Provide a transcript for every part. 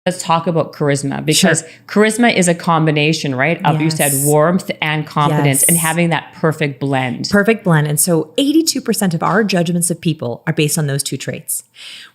Let's talk about charisma, because charisma is a combination, right? Of, you said, warmth and competence, and having that perfect blend. Perfect blend. And so 82% of our judgments of people are based on those two traits,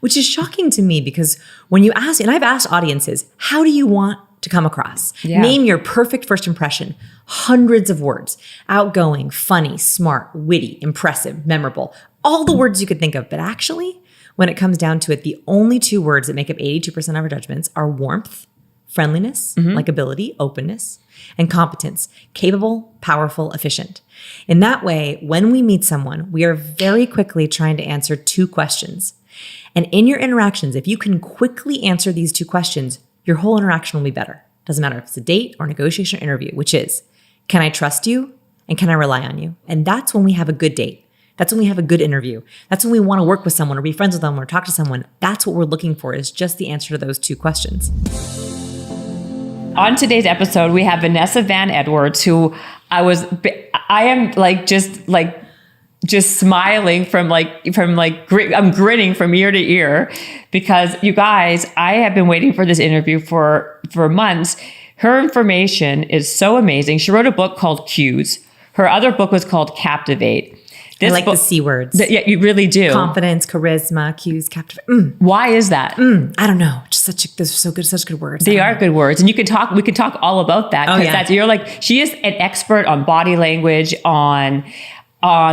which is shocking to me, because when you ask, and I've asked audiences, how do you want to come across? Name your perfect first impression. Hundreds of words: outgoing, funny, smart, witty, impressive, memorable, all the words you could think of. But actually, when it comes down to it, the only two words that make up 82% of our judgments are warmth, friendliness, likability, openness, and competence: capable, powerful, efficient. In that way, when we meet someone, we are very quickly trying to answer two questions. And in your interactions, if you can quickly answer these two questions, your whole interaction will be better. Doesn't matter if it's a date or negotiation or interview, which is, can I trust you and can I rely on you? And that's when we have a good date. That's when we have a good interview. That's when we want to work with someone or be friends with them or talk to someone. That's what we're looking for, is just the answer to those two questions. On today's episode, we have Vanessa Van Edwards, who I am just smiling I'm grinning from ear to ear, because you guys, I have been waiting for this interview for months. Her information is so amazing. She wrote a book called Cues. Her other book was called Captivate. I like the C words. Yeah, you really do. Confidence, charisma, cues, captivate. Why is that? I don't know. Just those are so good, such good words. They are good words. And we could talk all about that. She is an expert on body language, on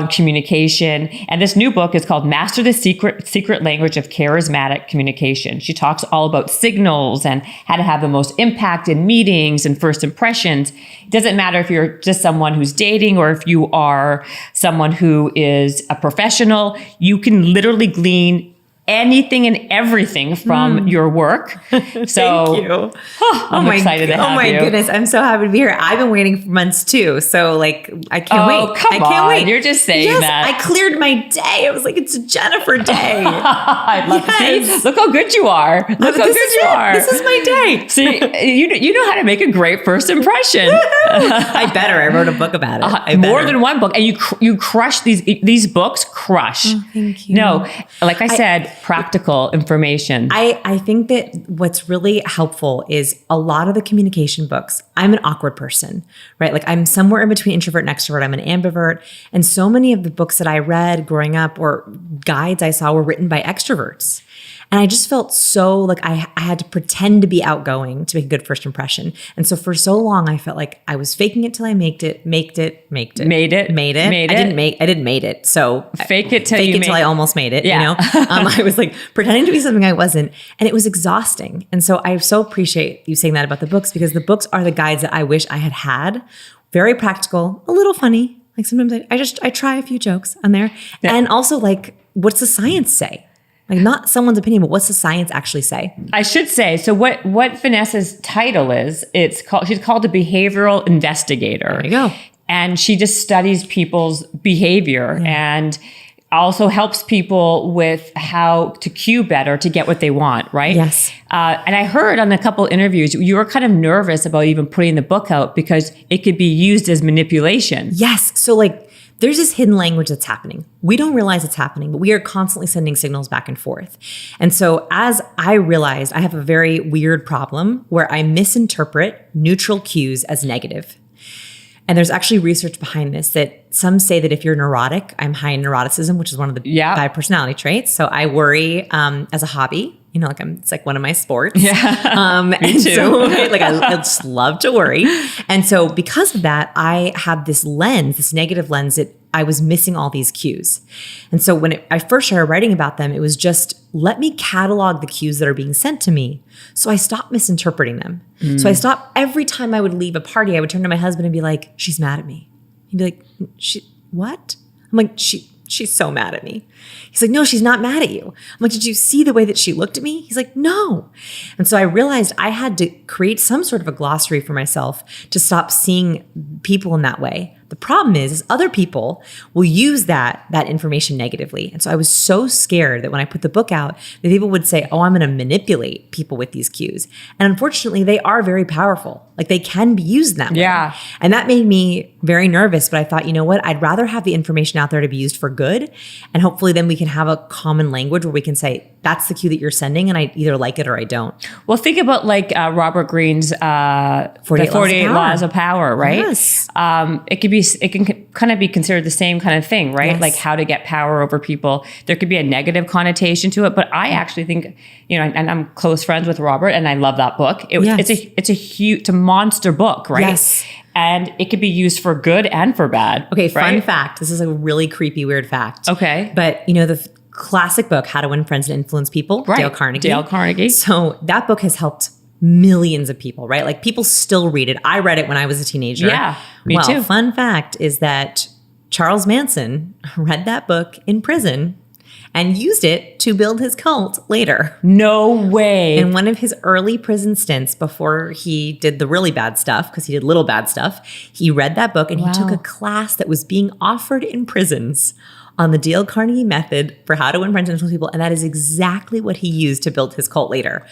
communication. And this new book is called Master the Secret Language of Charismatic Communication. She talks all about signals and how to have the most impact in meetings and first impressions. It doesn't matter if you're just someone who's dating or if you are someone who is a professional. You can literally glean anything and everything from your work. So thank you. I'm excited to have you. Oh my goodness. I'm so happy to be here. I've been waiting for months too. So I can't wait. Come I can't wait. You're just saying that. I cleared my day. I was like, it's a Jennifer day. I'd love to see. Look how good you are. This is my day. See, you know how to make a great first impression. I better. I wrote a book about it. More than one book. And you crush these books crush. Oh, thank you. No, like I said, practical information. I think that what's really helpful is a lot of the communication books. I'm an awkward person, right? Like I'm somewhere in between introvert and extrovert. I'm an ambivert. And so many of the books that I read growing up or guides I saw were written by extroverts. And I just felt so like I had to pretend to be outgoing to make a good first impression. And so for so long, I felt like I was faking it till I made it. Made it. I didn't make it. So fake it till I almost made it. Yeah. You know, I was like pretending to be something I wasn't, and it was exhausting. And so I so appreciate you saying that about the books, because the books are the guides that I wish I had. Very practical, a little funny. Like sometimes I try a few jokes on there, and also like, what's the science say? Like not someone's opinion, but what's the science actually say? I should say, so what Vanessa's title is, she's called a behavioral investigator. There you go. And she just studies people's behavior and also helps people with how to cue better to get what they want, right? Yes. And I heard on a couple interviews, you were kind of nervous about even putting the book out because it could be used as manipulation. Yes. So like, there's this hidden language that's happening. We don't realize it's happening, but we are constantly sending signals back and forth. And so as I realized, I have a very weird problem where I misinterpret neutral cues as negative. And there's actually research behind this that some say that if you're neurotic, I'm high in neuroticism, which is one of the 5 personality traits. So I worry as a hobby. You know, like it's like one of my sports. Yeah, me too. So, like I just love to worry. And so because of that, I have this lens, this negative lens that I was missing all these cues. And so when I first started writing about them, it was just, let me catalog the cues that are being sent to me. So I stopped misinterpreting them. So I stopped, every time I would leave a party, I would turn to my husband and be like, she's mad at me. He'd be like, what? I'm like, she's so mad at me. He's like, no, she's not mad at you. I'm like, did you see the way that she looked at me? He's like, no. And so I realized I had to create some sort of a glossary for myself to stop seeing people in that way. The problem is other people will use that information negatively. And so I was so scared that when I put the book out, that people would say, oh, I'm going to manipulate people with these cues. And unfortunately, they are very powerful. Like they can be used that way. Yeah. And that made me very nervous. But I thought, you know what? I'd rather have the information out there to be used for good. And hopefully then we can have a common language where we can say, that's the cue that you're sending. And I either like it or I don't. Well, think about like Robert Greene's 48 Laws of Power, right? Yes. It can kind of be considered the same kind of thing, right? Yes. Like how to get power over people. There could be a negative connotation to it, but I actually think, and I'm close friends with Robert, and I love that book. It's a monster book, right? Yes. And it could be used for good and for bad. Okay, right? fun fact. This is a really creepy, weird fact. Okay. But the classic book, How to Win Friends and Influence People, right. Dale Carnegie. So that book has helped millions of people, right? Like people still read it. I read it when I was a teenager. Yeah, me too. Fun fact is that Charles Manson read that book in prison and used it to build his cult later. No way. In one of his early prison stints before he did the really bad stuff, because he did little bad stuff, he read that book and he took a class that was being offered in prisons on the Dale Carnegie method for how to win friends and influence people. And that is exactly what he used to build his cult later.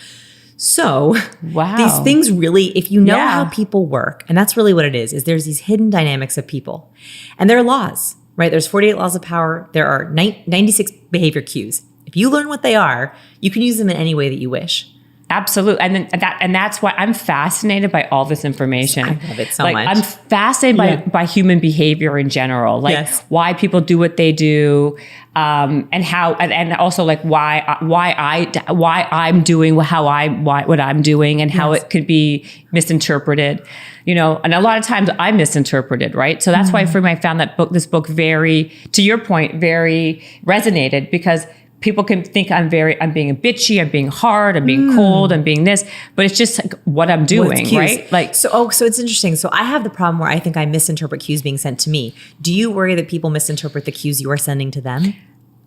So these things really, if you know how people work, and that's really what it is there's these hidden dynamics of people. And there are laws, right? There's 48 laws of power. There are 96 behavior cues. If you learn what they are, you can use them in any way that you wish. Absolutely. And that's why I'm fascinated by all this information. I love it so much. I'm fascinated by human behavior in general, like why people do what they do, and how, and also like why I'm doing what I'm doing, and how it could be misinterpreted, and a lot of times I'm misinterpreted, right? So that's why for me, I found this book very, to your point, very resonated, because people can think I'm being bitchy, I'm being hard, I'm being cold, I'm being this, but it's just like what I'm doing, right? Like, so it's interesting. So I have the problem where I think I misinterpret cues being sent to me. Do you worry that people misinterpret the cues you are sending to them?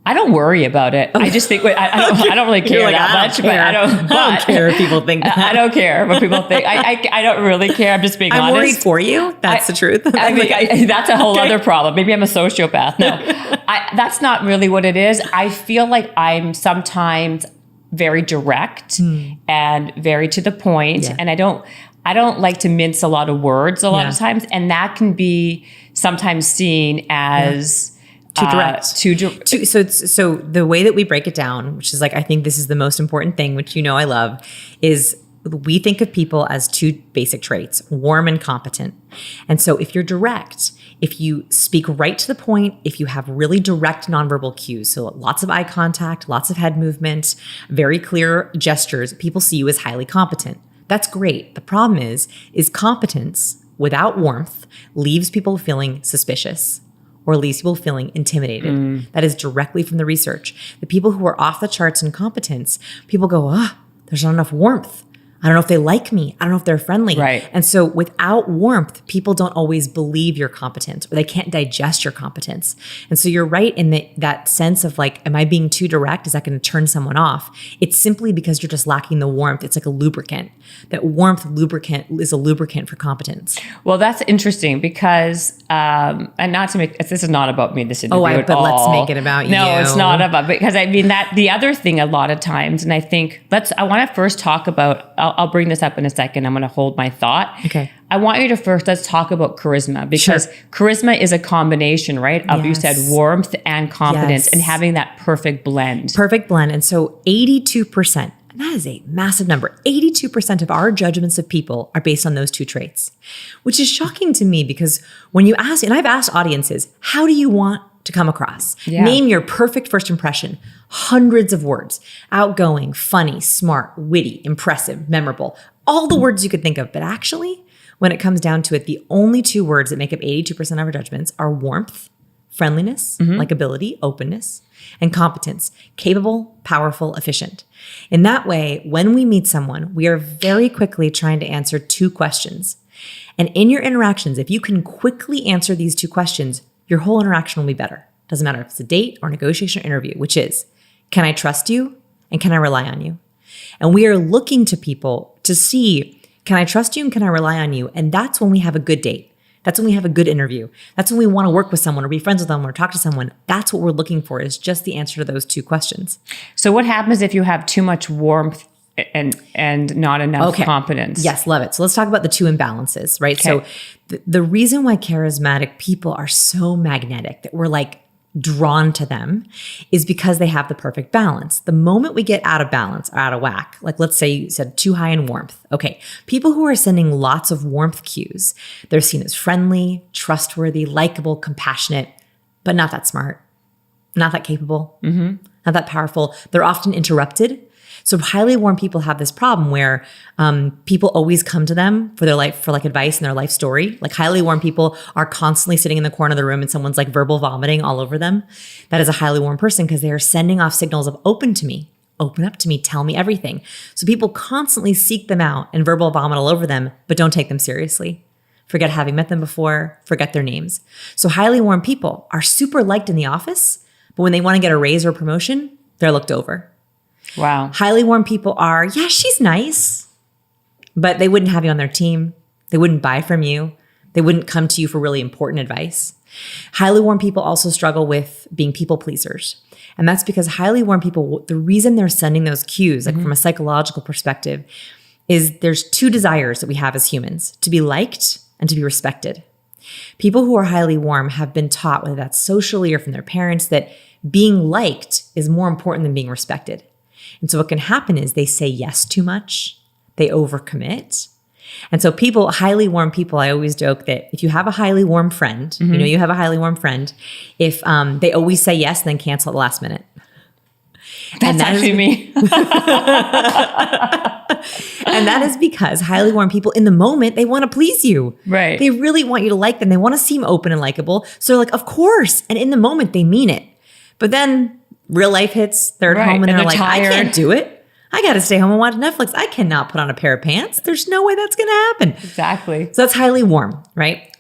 I don't worry about it. I just think I don't really care that much, but I don't care if people think that. I don't care what people think. I don't really care. I'm just being honest. I'm worried for you. That's the truth. That's a whole other problem. Maybe I'm a sociopath. No, that's not really what it is. I feel like I'm sometimes very direct and very to the point, and I don't like to mince a lot of words a lot of times, and that can be sometimes seen as too direct. So the way that we break it down, which is like, I think this is the most important thing, which I love, is we think of people as two basic traits, warm and competent. And so if you're direct, if you speak right to the point, if you have really direct nonverbal cues, so lots of eye contact, lots of head movement, very clear gestures, people see you as highly competent. That's great. The problem is competence without warmth leaves people feeling suspicious, or leaves people feeling intimidated. That is directly from the research. The people who are off the charts in competence, people go, there's not enough warmth. I don't know if they like me. I don't know if they're friendly. Right. And so without warmth, people don't always believe you're competent, or they can't digest your competence. And so you're right in that sense of like, am I being too direct? Is that going to turn someone off? It's simply because you're just lacking the warmth. It's like a lubricant. That warmth lubricant is a lubricant for competence. Well, that's interesting because, and not to make, this is not about me, this interview at all. But let's make it about you. No, it's not about, because I mean that the other thing a lot of times, and I think I want to first talk about, I'll bring this up in a second. I'm going to hold my thought. Okay. I want you to let's talk about charisma, because charisma is a combination, right? Of you said warmth and confidence and having that perfect blend. Perfect blend. And so 82%, and that is a massive number. 82% of our judgments of people are based on those two traits, which is shocking to me, because when you ask, and I've asked audiences, how do you want to come across? Name your perfect first impression. Hundreds of words: outgoing, funny, smart, witty, impressive, memorable, all the words you could think of. But actually, when it comes down to it, the only two words that make up 82% of our judgments are warmth, friendliness, likability, openness, and competence: capable, powerful, efficient. In that way, when we meet someone, we are very quickly trying to answer two questions. And in your interactions, if you can quickly answer these two questions, your whole interaction will be better. Doesn't matter if it's a date or negotiation or interview, which is, can I trust you and can I rely on you? And we are looking to people to see, can I trust you and can I rely on you? And that's when we have a good date. That's when we have a good interview. That's when we want to work with someone or be friends with them or talk to someone. That's what we're looking for, is just the answer to those two questions. So what happens if you have too much warmth and not enough competence? Yes, love it. So let's talk about the two imbalances, right? Okay. So the reason why charismatic people are so magnetic, that we're like drawn to them, is because they have the perfect balance. The moment we get out of balance or out of whack, like let's say you said too high in warmth. Okay, people who are sending lots of warmth cues, they're seen as friendly, trustworthy, likable, compassionate, but not that smart, not that capable, not that powerful. They're often interrupted. So highly warm people have this problem where people always come to them for their life, for like advice in their life story. Like highly warm people are constantly sitting in the corner of the room and someone's like verbal vomiting all over them. That is a highly warm person, because they are sending off signals of open to me, open up to me, tell me everything. So people constantly seek them out and verbal vomit all over them, but don't take them seriously. Forget having met them before, forget their names. So highly warm people are super liked in the office, but when they want to get a raise or a promotion, they're looked over. Wow. Highly warm people are, yeah, she's nice, but they wouldn't have you on their team. They wouldn't buy from you. They wouldn't come to you for really important advice. Highly warm people also struggle with being people pleasers. And that's because highly warm people, the reason they're sending those cues, like from a psychological perspective, is there's two desires that we have as humans: to be liked and to be respected. People who are highly warm have been taught, whether that's socially or from their parents, that being liked is more important than being respected. And so what can happen is they say yes too much, they overcommit. And so people, highly warm people, I always joke that if you have a highly warm friend, you know you have a highly warm friend, if they always say yes and then cancel at the last minute. That's actually me. And that is because highly warm people, in the moment, they want to please you. Right. They really want you to like them. They want to seem open and likable. So they're like, of course. And in the moment, they mean it. But then real life hits, they're at home and they're like, tired. I can't do it. I got to stay home and watch Netflix. I cannot put on a pair of pants. There's no way that's going to happen. Exactly. So that's highly warm, right?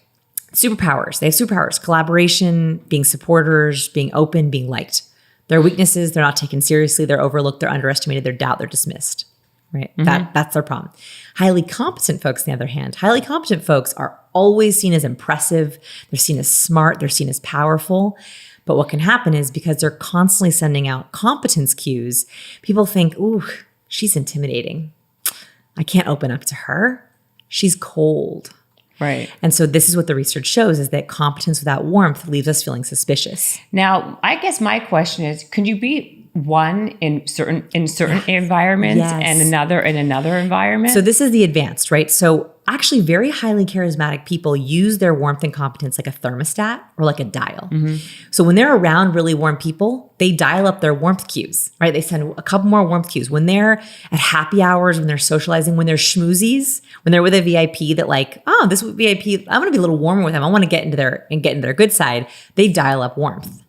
Superpowers. They have superpowers: collaboration, being supporters, being open, being liked. Their weaknesses: they're not taken seriously, they're overlooked, they're underestimated, they're doubt, they're dismissed, right? That's their problem. Highly competent folks, on the other hand, highly competent folks are always seen as impressive. They're seen as smart. They're seen as powerful. But what can happen is, because they're constantly sending out competence cues, people think, ooh, she's intimidating. I can't open up to her. She's cold. Right. And so this is what the research shows, is that competence without warmth leaves us feeling suspicious. Now, I guess my question is, could you be one in certain environments and another in another environment? So this is the advanced, right? So actually very highly charismatic people use their warmth and competence like a thermostat or like a dial. So when they're around really warm people, they dial up their warmth cues, right? They send a couple more warmth cues. When they're at happy hours, when they're socializing, when they're schmoozies, when they're with a VIP that like, oh, this VIP, I'm going to be a little warmer with them. I want to get into their good side. They dial up warmth.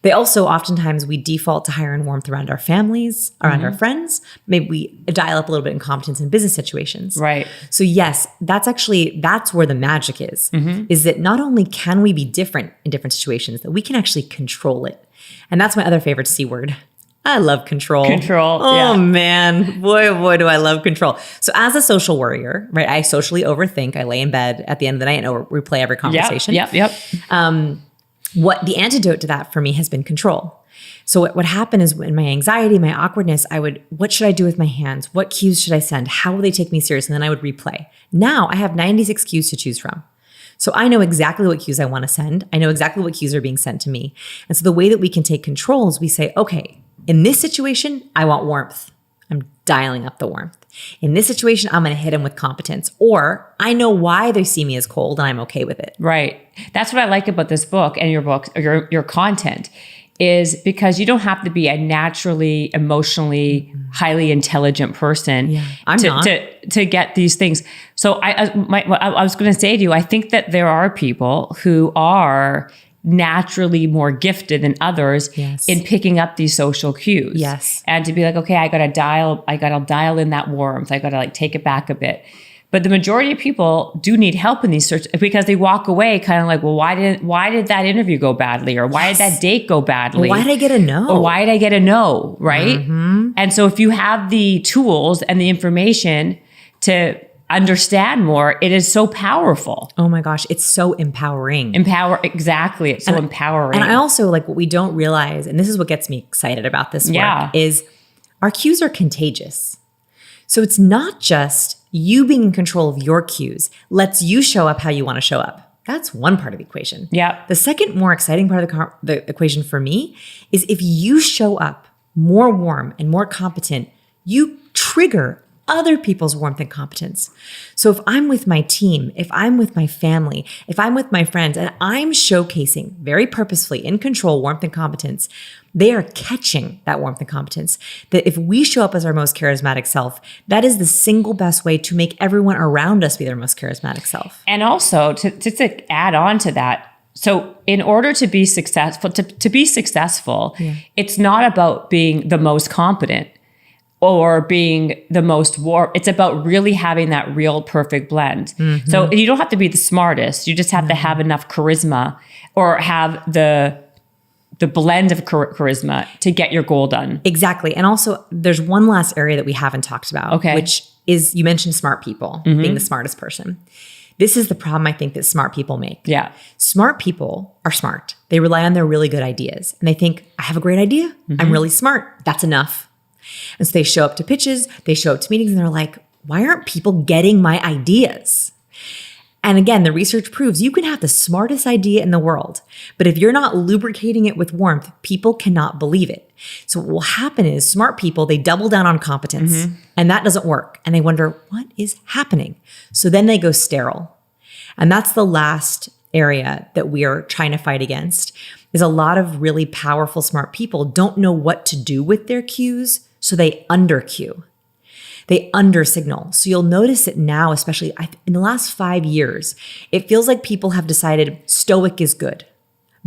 They also, oftentimes, we default to higher in warmth around our families, around our friends. Maybe we dial up a little bit in competence in business situations. Right. So yes, that's where the magic is that not only can we be different in different situations, that we can actually control it. And that's my other favorite C word. I love control. Control. Oh man, boy, oh boy, do I love control. So as a social warrior, right, I socially overthink. I lay in bed at the end of the night and replay every conversation. Yep. What the antidote to that for me has been control. So what would happen is, in my anxiety, my awkwardness, what should I do with my hands? What cues should I send? How will they take me seriously? And then I would replay. Now I have 96 cues to choose from. So I know exactly what cues I want to send. I know exactly what cues are being sent to me. And so the way that we can take control is we say, okay, in this situation, I want warmth. I'm dialing up the warmth. In this situation, I'm going to hit them with competence, or I know why they see me as cold and I'm okay with it. Right. That's what I like about this book and your book, or your content, is because you don't have to be a naturally, emotionally, highly intelligent person to get these things. So I was going to say to you, I think that there are people who are naturally more gifted than others in picking up these social cues. Yes. And to be like, okay, I gotta dial in that warmth. I gotta like take it back a bit. But the majority of people do need help in these searches, because they walk away kind of like, well, why did that interview go badly? Or why did that date go badly? Why did I get a no? Or why did I get a no? Right. And so if you have the tools and the information to understand more, it is so powerful. Oh my gosh, it's so empowering. Exactly. It's so empowering. And I also like what we don't realize, and this is what gets me excited about this work, is our cues are contagious. So it's not just you being in control of your cues lets you show up how you want to show up. That's one part of the equation. Yeah. The second more exciting part of the equation for me is if you show up more warm and more competent, you trigger other people's warmth and competence. So if I'm with my team, if I'm with my family, if I'm with my friends, and I'm showcasing very purposefully in control warmth and competence, they are catching that warmth and competence. That if we show up as our most charismatic self, that is the single best way to make everyone around us be their most charismatic self. And also to add on to that, so in order to be successful, to be successful, it's not about being the most competent or being the most warm. It's about really having that real perfect blend. Mm-hmm. So you don't have to be the smartest. You just have to have enough charisma or have the blend of charisma to get your goal done. Exactly. And also there's one last area that we haven't talked about, which is, you mentioned smart people, being the smartest person. This is the problem I think that smart people make. Yeah. Smart people are smart. They rely on their really good ideas. And they think, I have a great idea. Mm-hmm. I'm really smart. That's enough. And so they show up to pitches, they show up to meetings, and they're like, why aren't people getting my ideas? And again, the research proves you can have the smartest idea in the world, but if you're not lubricating it with warmth, people cannot believe it. So what will happen is smart people, they double down on competence, and that doesn't work. And they wonder, what is happening? So then they go sterile. And that's the last area that we are trying to fight against, is a lot of really powerful, smart people don't know what to do with their cues, so they under cue. They under signal. So you'll notice it now, especially in the last 5 years, it feels like people have decided stoic is good.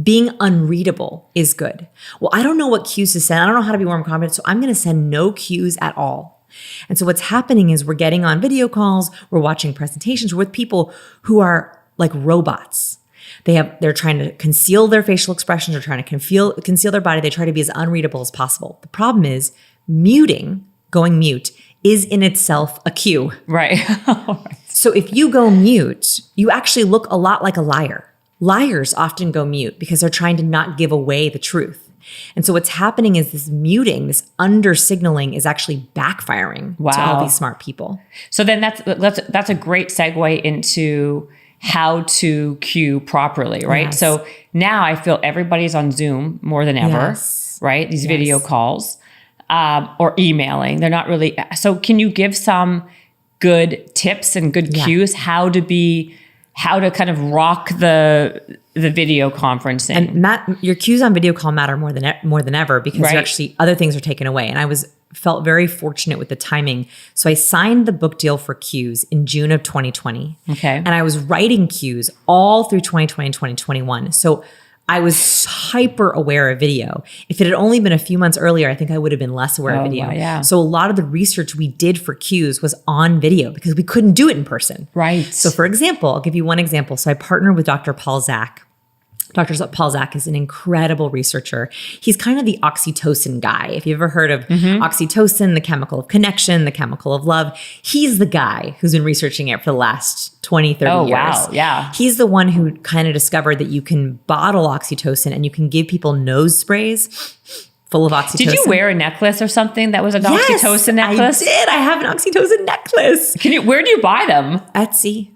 Being unreadable is good. Well, I don't know what cues to send. I don't know how to be warm and confident, so I'm going to send no cues at all. And so what's happening is we're getting on video calls, we're watching presentations, we're with people who are like robots. They're trying to conceal their facial expressions, they're trying to conceal their body. They try to be as unreadable as possible. The problem is going mute is in itself a cue. Right. So if you go mute, you actually look a lot like a liar. Liars often go mute because they're trying to not give away the truth. And so what's happening is this muting, this under signaling is actually backfiring to all these smart people. So then that's a great segue into how to cue properly, right? Yes. So now I feel everybody's on Zoom more than ever, right? These video calls. Or emailing. They're not really. So can you give some good tips and good cues how to kind of rock the video conferencing? And your cues on video call matter more than ever because you actually other things are taken away. And I felt very fortunate with the timing. So I signed the book deal for cues in June of 2020. Okay. And I was writing cues all through 2020 and 2021. So I was hyper aware of video. If it had only been a few months earlier, I think I would have been less aware of video. Yeah. So a lot of the research we did for cues was on video because we couldn't do it in person. Right. So for example, I'll give you one example. So I partnered with Dr. Paul Zak. Dr. Paul Zak is an incredible researcher. He's kind of the oxytocin guy. If you've ever heard of oxytocin, the chemical of connection, the chemical of love, he's the guy who's been researching it for the last 20, 30 years. Wow. Yeah. He's the one who kind of discovered that you can bottle oxytocin and you can give people nose sprays full of oxytocin. Did you wear a necklace or something that was an oxytocin necklace? I did. I have an oxytocin necklace. Where do you buy them? Etsy.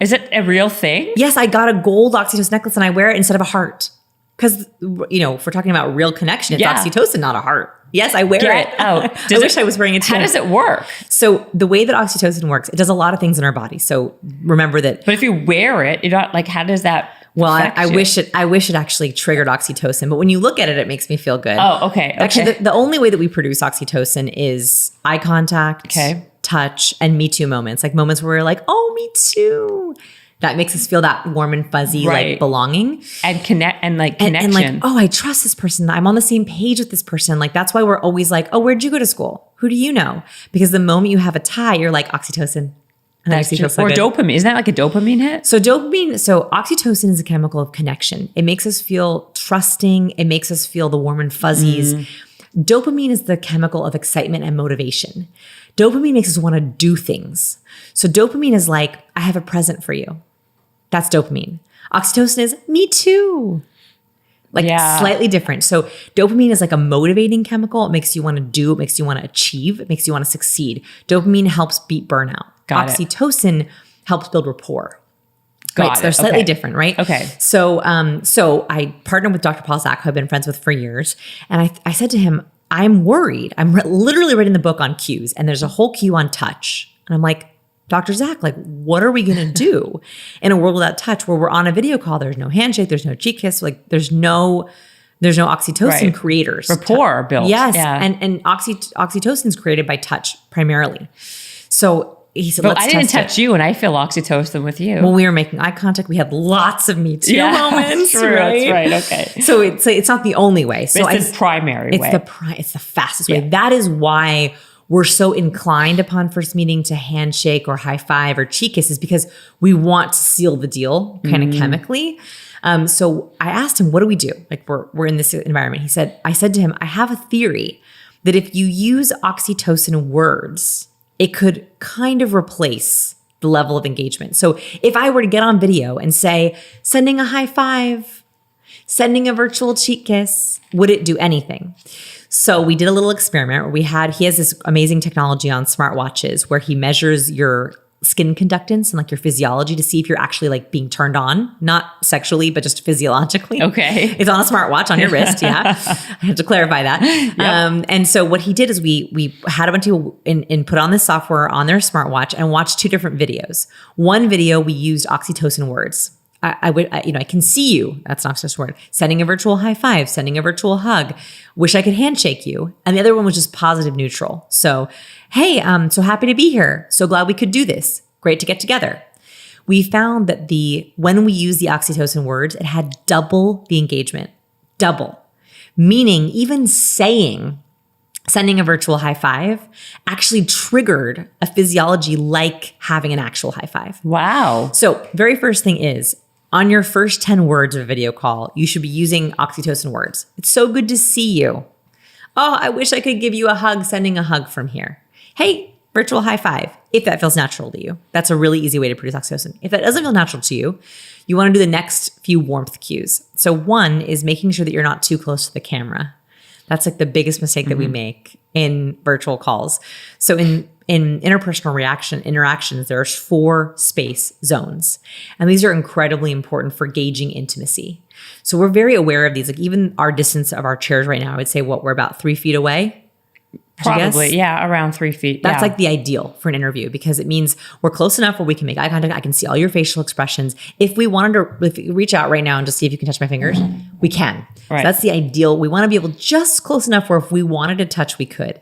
Is it a real thing? Yes, I got a gold oxytocin necklace and I wear it instead of a heart. Because, if we're talking about real connection, it's oxytocin, not a heart. Yes, I wear it. Oh, I wish I was wearing it too. How does it work? So the way that oxytocin works, it does a lot of things in our body. So remember that. But if you wear it, you're not like, how does that? Well, I wish it actually triggered oxytocin. But when you look at it, it makes me feel good. Oh, okay. Actually, the only way that we produce oxytocin is eye contact, touch, and me too moments. Like moments where we're like, oh, me too. That makes us feel that warm and fuzzy, like belonging and connection. And like, oh, I trust this person. I'm on the same page with this person. Like, that's why we're always like, oh, where'd you go to school? Who do you know? Because the moment you have a tie, you're like oxytocin. And or dopamine. Isn't that like a dopamine hit? So oxytocin is a chemical of connection. It makes us feel trusting. It makes us feel the warm and fuzzies. Dopamine is the chemical of excitement and motivation. Dopamine makes us want to do things. So dopamine is like, I have a present for you. That's dopamine. Oxytocin is, me too. Like slightly different. So dopamine is like a motivating chemical. It makes you want to do, it makes you want to achieve, it makes you want to succeed. Dopamine helps beat burnout. Oxytocin helps build rapport. Right. So they're slightly different, right? Okay. So I partnered with Dr. Paul Zak, who I've been friends with for years. And I said to him, I'm worried. I'm literally writing the book on cues, and there's a whole cue on touch. And I'm like, Dr. Zak, like, what are we going to do in a world without touch where we're on a video call? There's no handshake. There's no cheek kiss. Like there's no oxytocin creators. Rapport built. Yes. Yeah. And oxytocin is created by touch primarily. So he said, I didn't touch you, and I feel oxytocin with you. Well, we were making eye contact. We had lots of me too moments. True, right? That's right. Okay. So it's not the only way. So it's the primary way. It's the fastest way. That is why we're so inclined upon first meeting to handshake or high five or cheek kisses, because we want to seal the deal kind of chemically. So I asked him, what do we do? Like we're in this environment. I said to him, I have a theory that if you use oxytocin words, it could kind of replace the level of engagement. So if I were to get on video and say, sending a high five, sending a virtual cheek kiss, would it do anything? So we did a little experiment where he has this amazing technology on smartwatches where he measures your skin conductance and like your physiology to see if you're actually like being turned on, not sexually, but just physiologically. Okay. It's on a smartwatch on your wrist. Yeah. I have to clarify that. Yep. And so what he did is we had a bunch of people and put on this software on their smartwatch and watched 2 different videos. One video, we used oxytocin words. I can see you. That's not just a word. Sending a virtual high five, sending a virtual hug. Wish I could handshake you. And the other one was just positive neutral. So, hey, so happy to be here. So glad we could do this. Great to get together. We found that when we use the oxytocin words, it had double the engagement. Double. Meaning even sending a virtual high five actually triggered a physiology like having an actual high five. Wow. So very first thing is, on your first 10 words of a video call, you should be using oxytocin words. It's so good to see you. Oh, I wish I could give you a hug, sending a hug from here. Hey, virtual high five, if that feels natural to you. That's a really easy way to produce oxytocin. If that doesn't feel natural to you, you want to do the next few warmth cues. So one is making sure that you're not too close to the camera. That's like the biggest mistake that we make in virtual calls. So in interpersonal interactions, there's 4 space zones. And these are incredibly important for gauging intimacy. So we're very aware of these. Like even our distance of our chairs right now, I would say we're about 3 feet away. Probably, yeah, around 3 feet. That's like the ideal for an interview because it means we're close enough where we can make eye contact. I can see all your facial expressions. If we reach out right now and just see if you can touch my fingers, we can. Right. So that's the ideal. We want to be able just close enough where if we wanted to touch, we could.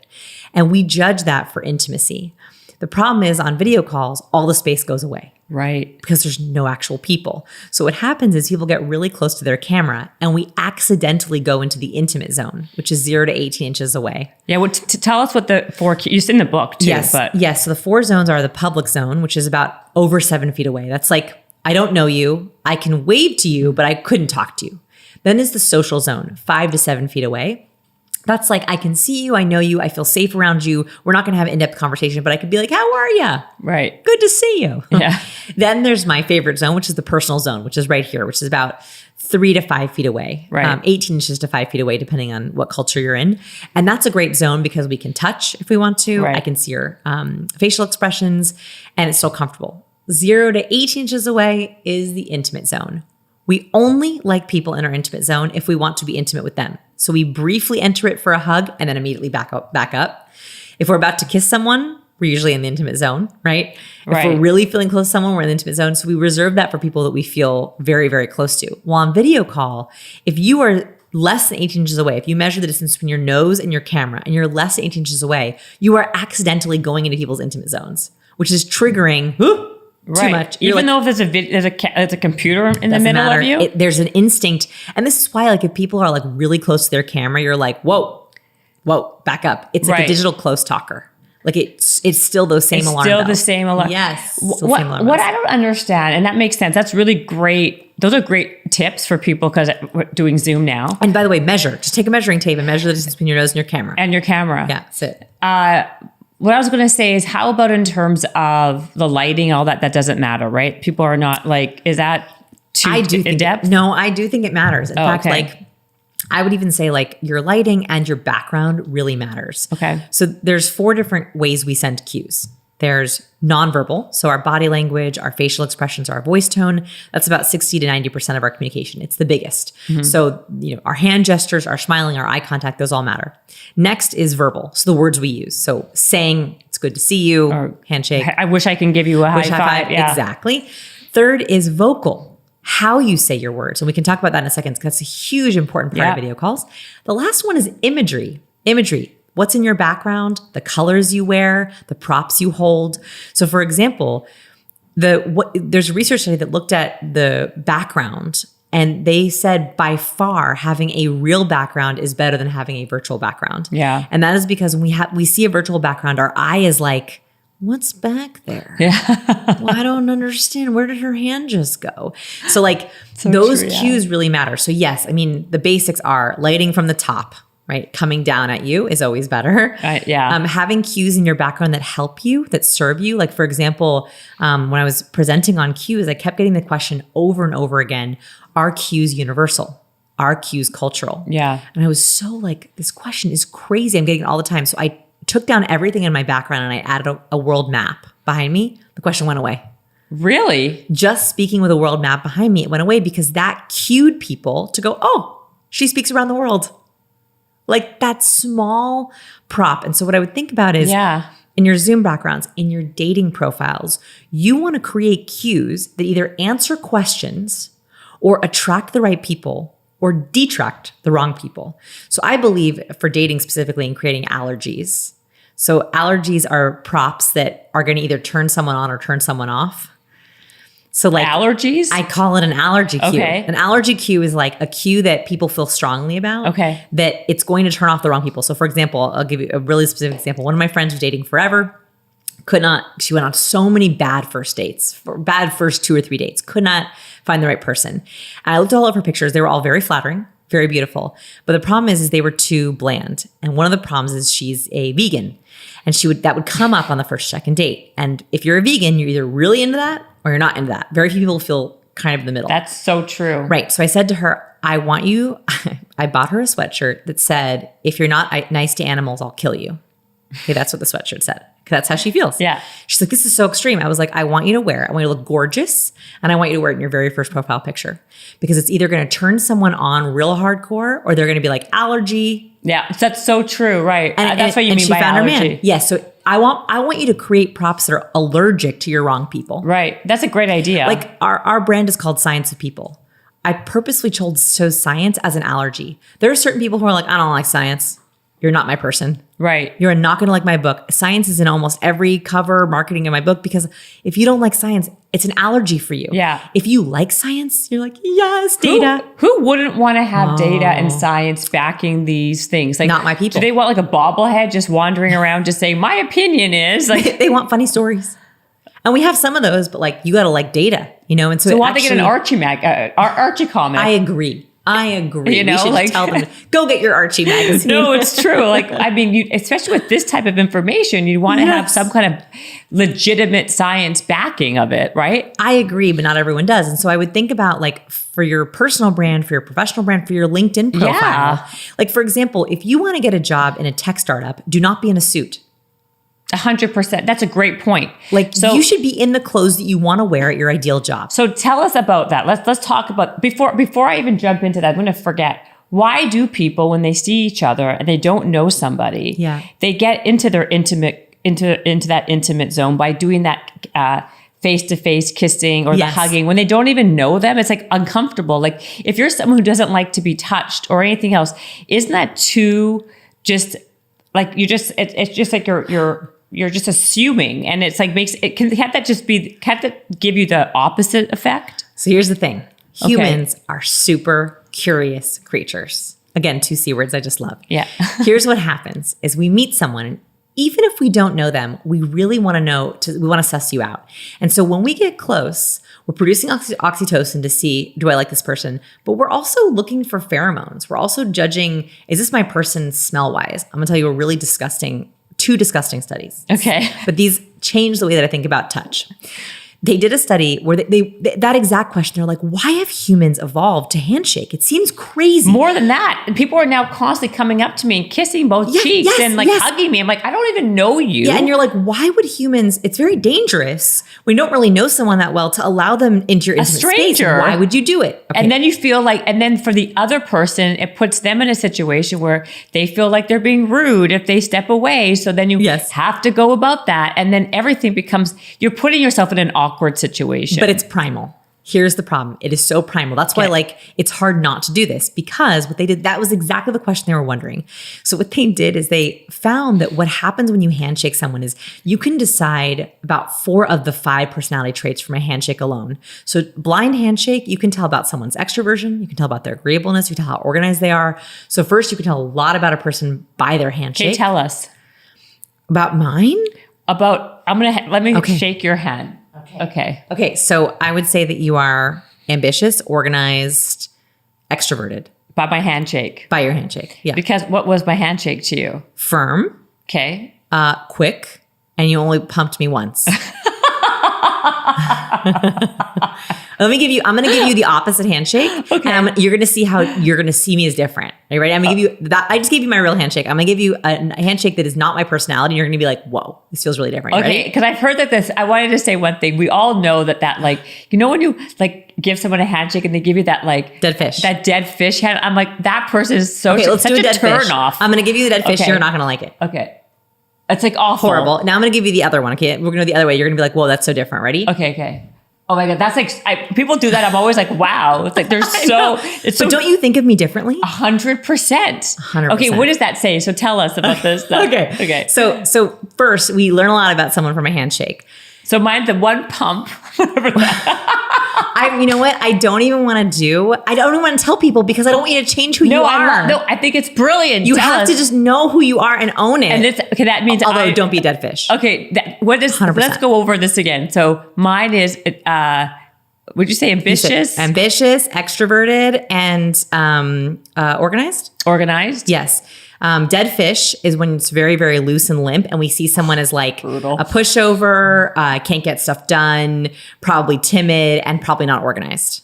And we judge that for intimacy. The problem is on video calls, all the space goes away. Right. Because there's no actual people. So what happens is people get really close to their camera and we accidentally go into the intimate zone, which is 0 to 18 inches away. Yeah. Well, tell us what the 4 cues, in the book too. Yes. Yes. So the 4 zones are the public zone, which is about over 7 feet away. That's like, I don't know you. I can wave to you, but I couldn't talk to you. Then is the social zone, 5 to 7 feet away. That's like, I can see you, I know you, I feel safe around you. We're not going to have an in-depth conversation, but I could be like, how are you? Right. Good to see you. Yeah. Then there's my favorite zone, which is the personal zone, which is right here, which is about 3 to 5 feet away. Right. 18 inches to 5 feet away, depending on what culture you're in. And that's a great zone because we can touch if we want to. Right. I can see your facial expressions and it's still comfortable. 0 to 18 inches away is the intimate zone. We only like people in our intimate zone if we want to be intimate with them. So we briefly enter it for a hug and then immediately back up. If we're about to kiss someone, we're usually in the intimate zone, right? If we're really feeling close to someone, we're in the intimate zone. So we reserve that for people that we feel very, very close to. While on video call, if you are less than 18 inches away, if you measure the distance between your nose and your camera and you're less than 18 inches away, you are accidentally going into people's intimate zones, which is triggering too much. Even though if there's a computer in the middle of you, there's an instinct, and this is why, like, if people are like really close to their camera, you're like, whoa, back up. It's like a digital close talker. Like it's still those same alarm bells. Still the same alarm. Yes. What I don't understand, and that makes sense. That's really great. Those are great tips for people because we're doing Zoom now. And by the way, just take a measuring tape and measure the distance between your nose and your camera. Yeah, that's it. what I was going to say is, how about in terms of the lighting, all that? That doesn't matter, right? People are not like, is that too in depth? No, I do think it matters. In fact, okay. like I would even say like your lighting and your background really matters. Okay. So there's 4 different ways we send cues. There's nonverbal. So our body language, our facial expressions, our voice tone, that's about 60 to 90% of our communication. It's the biggest. So, our hand gestures, our smiling, our eye contact, those all matter. Next is verbal. So the words we use. So saying, it's good to see you, or handshake. I wish I can give you a high five. Yeah. Exactly. Third is vocal. How you say your words. And we can talk about that in a second because that's a huge important part of video calls. The last one is imagery. What's in your background, the colors you wear, the props you hold. So for example, there's a research study that looked at the background, and they said by far having a real background is better than having a virtual background. Yeah. And that is because when we see a virtual background, our eye is like, what's back there? Yeah. Well, I don't understand. Where did her hand just go? So like those cues really matter. So yes, I mean, the basics are lighting from the top, right? Coming down at you is always better. Having cues in your background that help you, that serve you. Like for example, when I was presenting on cues, I kept getting the question over and over again, are cues universal? Are cues cultural? Yeah. And I was so like, this question is crazy. I'm getting it all the time. So I took down everything in my background and I added a world map behind me. The question went away. Really? Just speaking with a world map behind me, it went away because that cued people to go, oh, she speaks around the world. Like that small prop. And so what I would think about is in your Zoom backgrounds, in your dating profiles, you want to create cues that either answer questions or attract the right people or detract the wrong people. So I believe for dating specifically in creating allergies. So allergies are props that are going to either turn someone on or turn someone off. So like allergies? I call it an allergy cue. Okay. An allergy cue is like a cue that people feel strongly about. Okay. That it's going to turn off the wrong people. So for example, I'll give you a really specific example. One of my friends was dating forever. She went on so many bad first dates, bad first 2 or 3 dates, could not find the right person. And I looked at all of her pictures. They were all very flattering, very beautiful. But the problem is they were too bland. And one of the problems is she's a vegan. And that would come up on the first second date. And if you're a vegan, you're either really into that or you're not into that. Very few people feel kind of in the middle. That's so true. Right. So I said to her, I bought her a sweatshirt that said, if you're not nice to animals, I'll kill you. Okay, that's what the sweatshirt said. That's how she feels. Yeah. She's like, this is so extreme. I was like, I want you to wear it. I want you to look gorgeous. And I want you to wear it in your very first profile picture. Because it's either going to turn someone on real hardcore or they're going to be like, allergy. Yeah, that's so true. Right. And that's what you mean by allergy. Yes. So I want you to create props that are allergic to your wrong people. Right. That's a great idea. Like our brand is called Science of People. I purposely chose science as an allergy. There are certain people who are like, I don't like science. You're not my person. Right. You're not going to like my book. Science is in almost every cover marketing in my book because if you don't like science, it's an allergy for you. Yeah. If you like science, you're like, yes, data. Who wouldn't want to have data and science backing these things? Like, not my people. Do they want like a bobblehead just wandering around just saying, my opinion is like they want funny stories. And we have some of those, but like you got to like data, And so why don't they get an Archie comic? I agree. You know, we should just tell them, go get your Archie magazine. No, it's true. Like, I mean, especially with this type of information, you want to have some kind of legitimate science backing of it, right? I agree, but not everyone does. And so I would think about like for your personal brand, for your professional brand, for your LinkedIn profile. Yeah. Like, for example, if you want to get a job in a tech startup, do not be in a suit. 100%. That's a great point. Like you should be in the clothes that you want to wear at your ideal job. So tell us about that. Let's talk about before I even jump into that. I'm going to forget. Why do people, when they see each other and they don't know somebody, they get into their into that intimate zone by doing that face-to-face kissing or the hugging when they don't even know them? It's like uncomfortable. Like if you're someone who doesn't like to be touched or anything else, isn't that too just like it's just like you're just assuming, and it's like can't that give you the opposite effect? So here's the thing. Humans are super curious creatures. Again, 2 C words I just love. Yeah. Here's what happens is we meet someone, and even if we don't know them, we really want to know, we want to suss you out. And so when we get close, we're producing oxytocin to see, do I like this person? But we're also looking for pheromones. We're also judging, is this my person smell-wise? I'm going to tell you a really disgusting two disgusting studies. Okay. But these changed the way that I think about touch. They did a study where they that exact question. They're like, why have humans evolved to handshake? It seems crazy. More than that. And people are now constantly coming up to me and kissing both cheeks and hugging me. I'm like, I don't even know you. Yeah. And you're like, why would humans, it's very dangerous. We don't really know someone that well to allow them into your intimate space. Why would you do it? Okay. And then you feel like, and then for the other person, it puts them in a situation where they feel like they're being rude if they step away. So then you have to go about that. And then everything becomes, you're putting yourself in an awkward situation. But it's primal. Here's the problem. It is so primal. That's why it's hard not to do this, because what they did, that was exactly the question they were wondering. So what they did is they found that what happens when you handshake someone is you can decide about 4 of the 5 personality traits from a handshake alone. So blind handshake, you can tell about someone's extroversion. You can tell about their agreeableness. You can tell how organized they are. So first you can tell a lot about a person by their handshake. Okay, tell us. About mine? Let me shake your hand. Okay. So I would say that you are ambitious, organized, extroverted. By my handshake. By your handshake. Yeah. Because what was my handshake to you? Firm. Okay. Quick. And you only pumped me once. I'm going to give you the opposite handshake. Okay. And you're going to see how you're going to see me as different. Are you ready? I'm going to give you that. I just gave you my real handshake. I'm going to give you a handshake that is not my personality. And you're going to be like, whoa, this feels really different. Okay. Because I've heard that I wanted to say one thing. We all know that when you give someone a handshake and they give you that dead fish hand. I'm like, that person is such a turn off. I'm going to give you the dead fish. You're not going to like it. Okay. It's awful. Horrible. Now I'm going to give you the other one. Okay. We're going to go the other way. You're going to be like, whoa, that's so different. Ready? Okay. Oh my God. That's people do that. I'm always like, wow. It's they're But don't you think of me differently? 100%. 100%. Okay. What does that say? So tell us about this stuff. Okay. So first we learn a lot about someone from a handshake. So mine's the one pump. You know what? I don't even want to tell people because I don't want you to change who you are. I think it's brilliant. You have to just know who you are and own it. And that means don't be a dead fish. Okay. Let's go over this again. So mine is, would you say ambitious? Ambitious, extroverted, and organized? Organized? Yes. Dead fish is when it's very, very loose and limp, and we see someone as brutal. A pushover, can't get stuff done, probably timid, and probably not organized.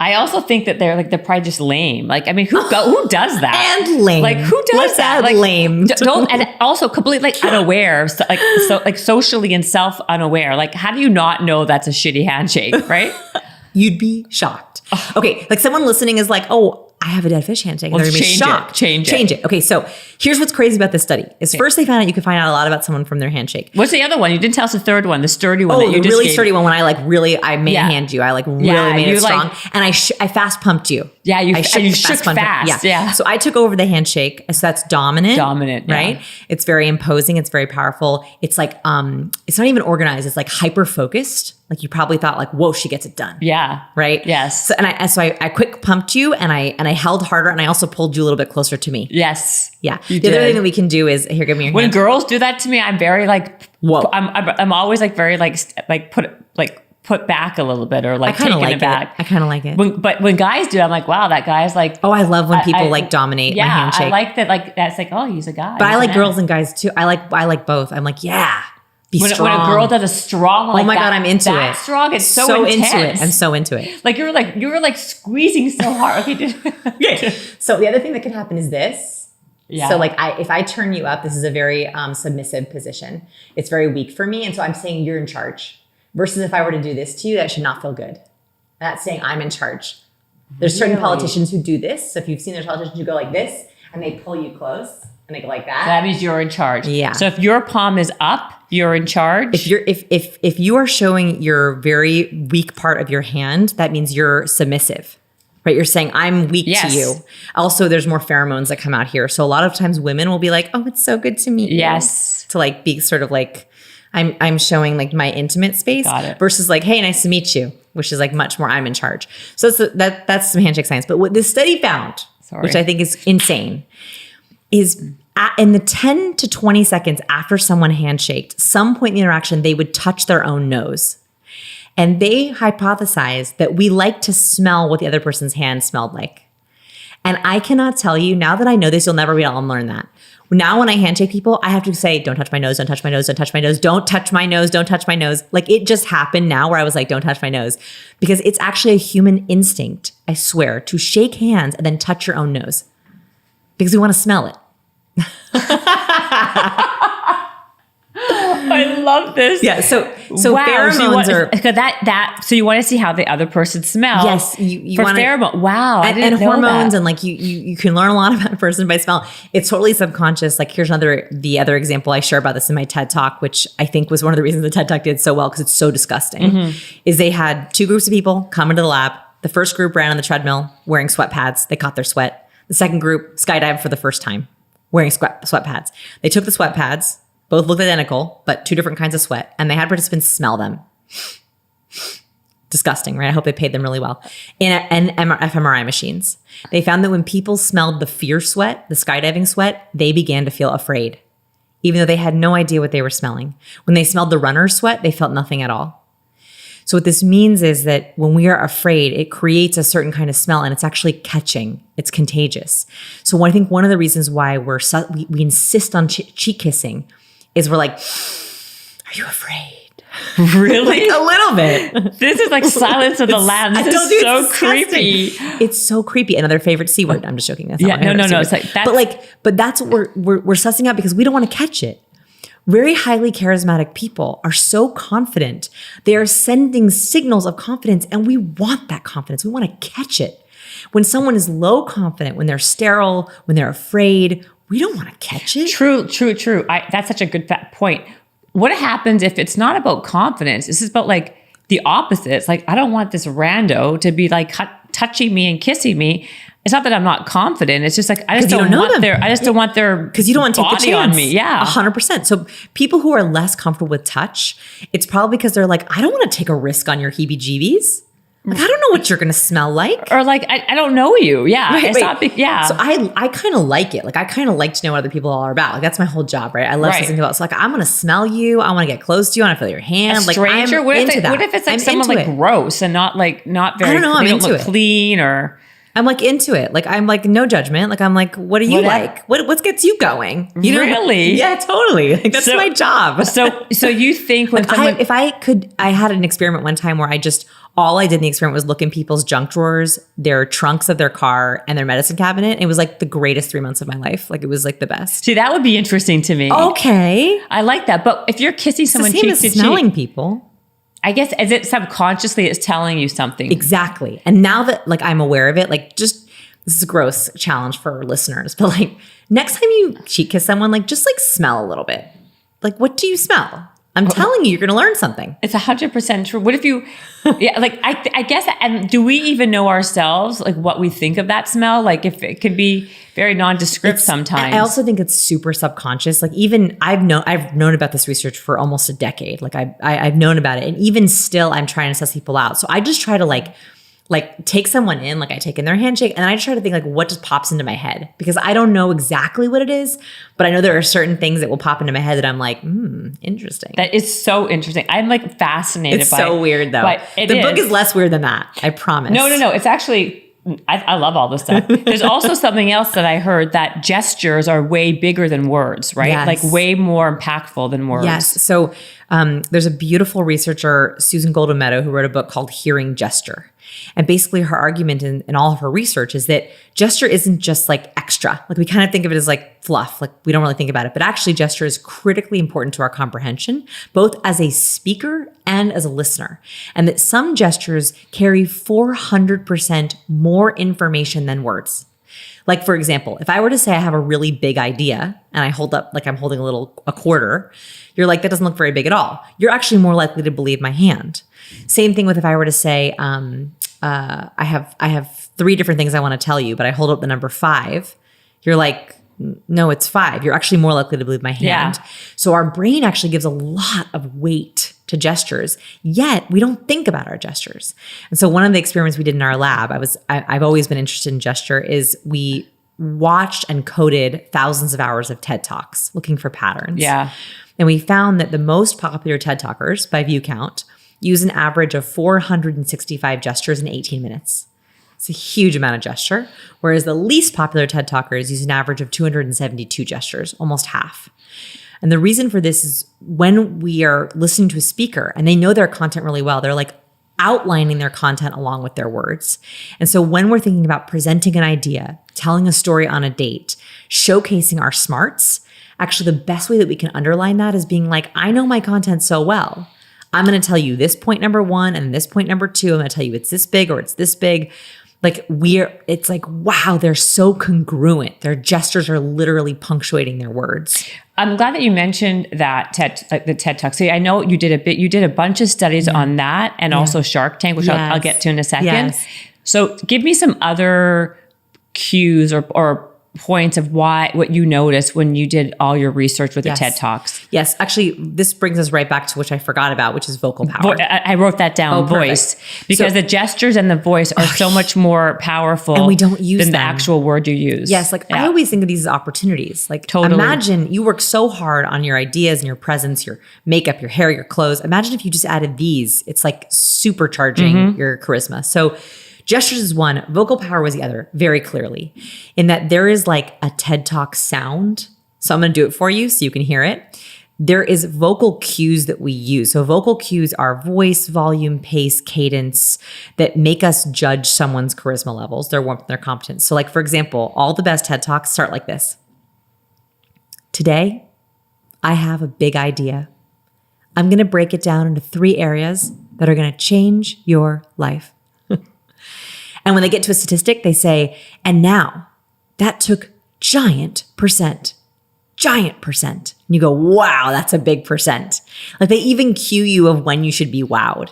I also think that they're probably just lame. Who does that? And lame. Who does that? Lame. And also completely unaware, socially and self unaware. How do you not know that's a shitty handshake, right? You'd be shocked. Okay, someone listening is like, oh, I have a dead fish handshake. Well, they're going to be shocked. Change it. Okay, so here's what's crazy about this study. First they found out you could find out a lot about someone from their handshake. What's the other one? You didn't tell us the third one, the sturdy one. Oh, the really sturdy one when I manhanded you. I really made it strong. And I fast pumped you. Yeah, you shook fast. Yeah. So I took over the handshake. So that's dominant. Right? Yeah. It's very imposing. It's very powerful. It's it's not even organized. It's hyper focused. You probably thought whoa, she gets it done. Yeah. Right? Yes. So I quick pumped you and I held harder and I also pulled you a little bit closer to me. Yes. Yeah. The other thing that we can do is here, give me your hand. When girls do that to me, I'm very whoa. I'm always very put back a little bit or taking it back. I kind of like it. But when guys do, I'm like, wow, that guy's oh, I love when people dominate my handshake. I like that. That's oh, he's a guy. But I like girls and guys too. I like both. I'm like, yeah. When a girl does a strong one, oh my God, I'm into it. Strong, it's so intense. Into it. I'm so into it. You were squeezing so hard. Okay. So the other thing that can happen is this. Yeah. So if I turn you up, this is a very submissive position. It's very weak for me, and so I'm saying you're in charge. Versus if I were to do this to you, that should not feel good. That's saying I'm in charge. There's certain politicians who do this. So if you've seen their politicians who go like this, and they pull you close, and they go like that. That means you're in charge. Yeah. So if your palm is up, you're in charge. If you are showing your very weak part of your hand, that means you're submissive, right? You're saying I'm weak to you. Also, there's more pheromones that come out here. So a lot of times women will be like, oh, it's so good to meet you. Yes. To be sort of I'm showing my intimate space. Got it. Versus hey, nice to meet you, which is much more I'm in charge. So that's some handshake science. But what this study found, which I think is insane, is in the 10 to 20 seconds after someone handshaked, some point in the interaction, they would touch their own nose. And they hypothesized that we like to smell what the other person's hand smelled like. And I cannot tell you, now that I know this, you'll never be able to unlearn that. Now when I handshake people, I have to say, don't touch my nose, don't touch my nose, don't touch my nose, don't touch my nose, don't touch my nose. Like it just happened now where I was like, don't touch my nose. Because it's actually a human instinct, I swear, to shake hands and then touch your own nose. Because we want to smell it. I love this. Yeah. So wow. pheromones so you want to see how the other person smells. Yes. You for want pheromone. Wow. And hormones and like you can learn a lot about a person by smell. It's totally subconscious. Like here's the other example I share about this in my TED Talk, which I think was one of the reasons the TED Talk did so well because it's so disgusting, is they had two groups of people come into the lab. The first group ran on the treadmill wearing sweat pads. They caught their sweat. The second group skydived for the first time wearing sweat pads. They took the sweat pads. Both looked identical, but two different kinds of sweat. And they had participants smell them. Disgusting, right? I hope they paid them really well. In fMRI machines. They found that when people smelled the fear sweat, the skydiving sweat, they began to feel afraid, even though they had no idea what they were smelling. When they smelled the runner's sweat, they felt nothing at all. So what this means is that when we are afraid, it creates a certain kind of smell and it's actually catching. It's contagious. So I think one of the reasons why we insist on cheek kissing is we're like, are you afraid? Really? Like a little bit. This is like Silence of the Lambs. This is so creepy. It's so creepy. Another favorite C word. I'm just joking. That's no. It's like but that's what we're sussing out because we don't want to catch it. Very highly charismatic people are so confident. They are sending signals of confidence and we want that confidence. We want to catch it. When someone is low confident, when they're sterile, when they're afraid, we don't want to catch it. True. That's such a good point. What happens if it's not about confidence? This is about like the opposite. It's like, I don't want this rando to be like touching me and kissing me. It's not that I'm not confident. It's just like, I just don't want their because you don't want to take the chance on me. Yeah. 100%. So people who are less comfortable with touch, it's probably because they're like, I don't want to take a risk on your heebie-jeebies. Like, I don't know what you're going to smell like. Or like, I don't know you. Yeah. Right, it's not yeah. So I kind of like it. Like, I kind of like to know what other people are about. Like, that's my whole job, right? I love listening about. So like, I'm going to smell you. I want to get close to you. I want to feel your hand. A stranger? Like, what if it's like someone like gross and not very, I don't know. I'm into it. Clean or... I'm like into it. Like, I'm like, no judgment. Like, I'm like, what do you like? What gets you going? You know? Really? Yeah, totally. Like, that's my job. So you think when like I had an experiment one time where all I did in the experiment was look in people's junk drawers, their trunks of their car, and their medicine cabinet. It was like the greatest 3 months of my life. Like, it was like the best. See, that would be interesting to me. Okay. I like that. But if you're kissing someone cheek to cheek. Smelling people. I guess as it subconsciously it's telling you something. Exactly. And now that like I'm aware of it, like this is a gross challenge for listeners, but like next time you cheek kiss someone, like just like smell a little bit. Like, what do you smell? I'm telling you, you're going to learn something. It's 100% true. What if you, I guess, and do we even know ourselves, like what we think of that smell? Like if it could be very nondescript sometimes. I also think it's super subconscious. Like even I've known about this research for almost a decade. Like I've known about it. And even still, I'm trying to suss people out. So I just try to like take someone in, like I take in their handshake, and I try to think like what just pops into my head, because I don't know exactly what it is, but I know there are certain things that will pop into my head that I'm like, interesting. That is so interesting. I'm like fascinated by it. It's so weird though. But the book is less weird than that. I promise. No. It's actually, I love all this stuff. There's also something else that I heard, that gestures are way bigger than words, right? Yes. Like way more impactful than words. Yes. So there's a beautiful researcher, Susan Goldwyn Meadow, who wrote a book called Hearing Gesture. And basically her argument in all of her research is that gesture isn't just like extra. Like we kind of think of it as like fluff, like we don't really think about it, but actually gesture is critically important to our comprehension, both as a speaker and as a listener. And that some gestures carry 400% more information than words. Like, for example, if I were to say I have a really big idea and I hold up, like I'm holding a quarter, you're like, that doesn't look very big at all. You're actually more likely to believe my hand. Same thing with if I were to say, I have 3 different things I want to tell you, but I hold up the number 5. You're like, no, it's 5. You're actually more likely to believe my hand. Yeah. So our brain actually gives a lot of weight to gestures, yet we don't think about our gestures. And so one of the experiments we did in our lab, I've always been interested in gesture, is we watched and coded thousands of hours of TED Talks looking for patterns. Yeah. And we found that the most popular TED Talkers by view count use an average of 465 gestures in 18 minutes. It's a huge amount of gesture. Whereas the least popular TED Talkers use an average of 272 gestures, almost half. And the reason for this is when we are listening to a speaker and they know their content really well, they're like outlining their content along with their words. And so when we're thinking about presenting an idea, telling a story on a date, showcasing our smarts, actually the best way that we can underline that is being like, I know my content so well. I'm going to tell you this point number 1 and this point number 2. I'm going to tell you it's this big or it's this big. Like it's like, wow, they're so congruent. Their gestures are literally punctuating their words. I'm glad that you mentioned that the TED Talk. So I know you did a bunch of studies on that and also Shark Tank, which I'll get to in a second. Yes. So give me some other cues or points of what you noticed when you did all your research with the TED Talks. Yes. Actually, this brings us right back to which I forgot about, which is vocal power. I wrote that down, voice, because the gestures and the voice are so much more powerful and we don't use than them. the actual word you use. Yes. Like I always think of these as opportunities. Like totally. Imagine you work so hard on your ideas and your presence, your makeup, your hair, your clothes. Imagine if you just added these. It's like supercharging your charisma. So gestures is one, vocal power was the other, very clearly, in that there is like a TED Talk sound. So I'm going to do it for you so you can hear it. There is vocal cues that we use. So vocal cues are voice, volume, pace, cadence that make us judge someone's charisma levels, their warmth, their competence. So like, for example, all the best TED Talks start like this. Today, I have a big idea. I'm going to break it down into 3 areas that are going to change your life. And when they get to a statistic, they say, and now that took giant percent. And you go, wow, that's a big percent. Like they even cue you of when you should be wowed.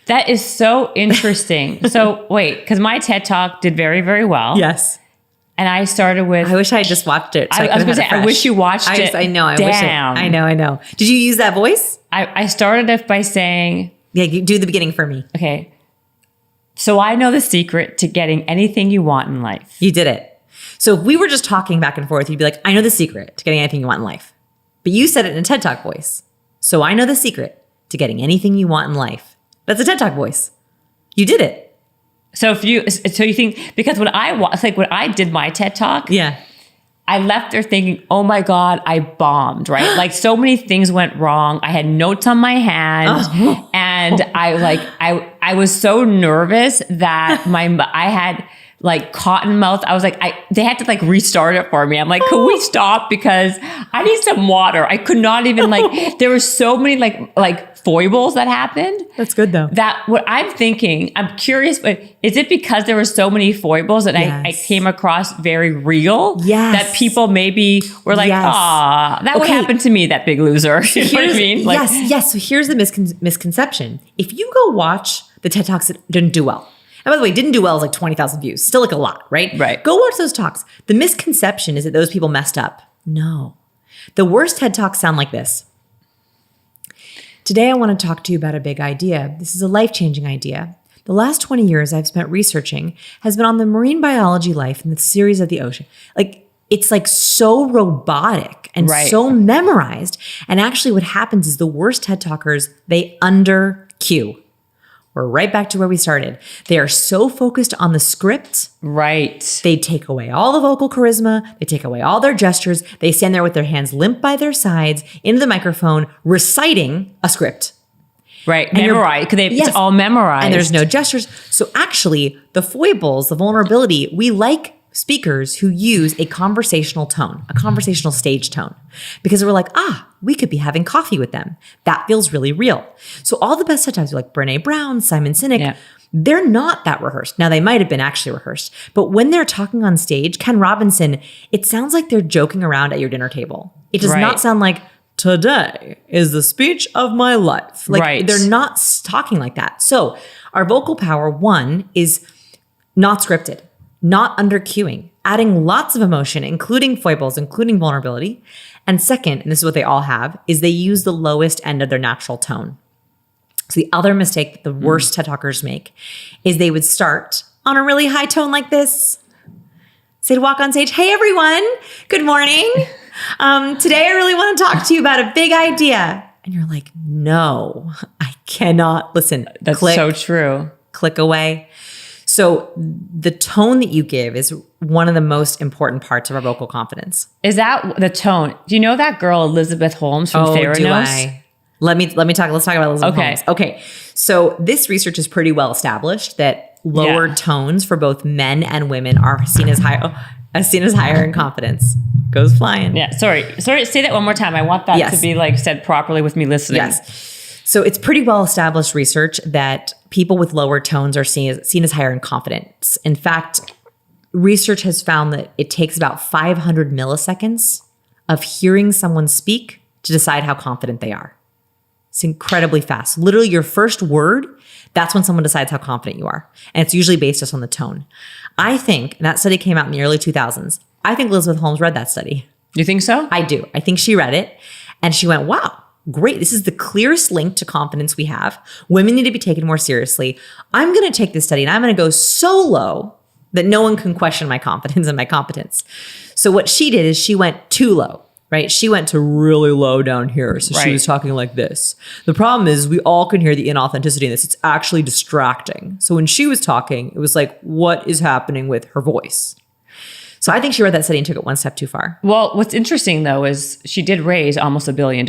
That is so interesting. So wait, because my TED Talk did very, very well. Yes. And I started with... I wish I had just watched it. So I was going to say, I wish you watched it. I know. Damn. I know. Did you use that voice? I started it by saying... Yeah, you do the beginning for me. Okay. So I know the secret to getting anything you want in life. You did it. So if we were just talking back and forth, you'd be like, I know the secret to getting anything you want in life. But you said it in a TED Talk voice. So I know the secret to getting anything you want in life. That's a TED Talk voice. You did it. So you think, because when I did my TED Talk, I left there thinking, oh my God, I bombed, right? Like so many things went wrong. I had notes on my hand and I was so nervous that I had like cotton mouth. I was like, they had to like restart it for me. I'm like, could we stop? Because I need some water. I could not even there were so many like foibles that happened. That's good though. That what I'm thinking, I'm curious, but is it because there were so many foibles that I came across very real? Yes. That people maybe were like, that would happen to me, that big loser. You know what I mean? Yes. So here's the misconception. If you go watch the TED Talks that didn't do well, and by the way, didn't do well is like 20,000 views. Still like a lot, right? Right. Go watch those talks. The misconception is that those people messed up. No. The worst TED Talks sound like this. Today, I want to talk to you about a big idea. This is a life-changing idea. The last 20 years I've spent researching has been on the marine biology life in the series of the ocean. Like, it's like so robotic and so memorized. And actually what happens is the worst TED Talkers, they under-cue. We're right back to where we started. They are so focused on the script. Right. They take away all the vocal charisma. They take away all their gestures. They stand there with their hands limp by their sides into the microphone, reciting a script. Right. Memorized. Because it's all memorized. And there's no gestures. So actually, the foibles, the vulnerability, we like speakers who use a conversational tone, a conversational stage tone, because we're like, we could be having coffee with them. That feels really real. So all the best TED Talks are like Brené Brown, Simon Sinek, they're not that rehearsed. Now they might have been actually rehearsed, but when they're talking on stage, Ken Robinson, it sounds like they're joking around at your dinner table. It does not sound like, today is the speech of my life. Like they're not talking like that. So our vocal power, one, is not scripted. Not under cueing, adding lots of emotion, including foibles, including vulnerability. And second, and this is what they all have, is they use the lowest end of their natural tone. So the other mistake that the worst TED Talkers make is they would start on a really high tone like this. So they'd walk on stage, hey everyone, good morning. Today I really want to talk to you about a big idea. And you're like, no, I cannot. Listen, that's so true. Click away. So the tone that you give is one of the most important parts of our vocal confidence. Is that the tone? Do you know that girl, Elizabeth Holmes from Theranos? Do I? Let's talk about Elizabeth Holmes. Okay. So this research is pretty well established that lower tones for both men and women are seen as higher in confidence. Goes flying. Yeah. Sorry. Say that one more time. I want that to be like said properly with me listening. Yes. So it's pretty well established research that people with lower tones are seen as higher in confidence. In fact, research has found that it takes about 500 milliseconds of hearing someone speak to decide how confident they are. It's incredibly fast. Literally your first word, that's when someone decides how confident you are. And it's usually based just on the tone. I think, and that study came out in the early 2000s, I think Elizabeth Holmes read that study. You think so? I do. I think she read it and she went, wow, great. This is the clearest link to confidence we have. Women need to be taken more seriously. I'm going to take this study and I'm going to go so low that no one can question my confidence and my competence. So what she did is she went too low. Right? She went to really low down here. So she was talking like this. The problem is we all can hear the inauthenticity in this. It's actually distracting. So when she was talking, it was like, what is happening with her voice? So I think she read that study and took it one step too far. Well, what's interesting though, is she did raise almost $1 billion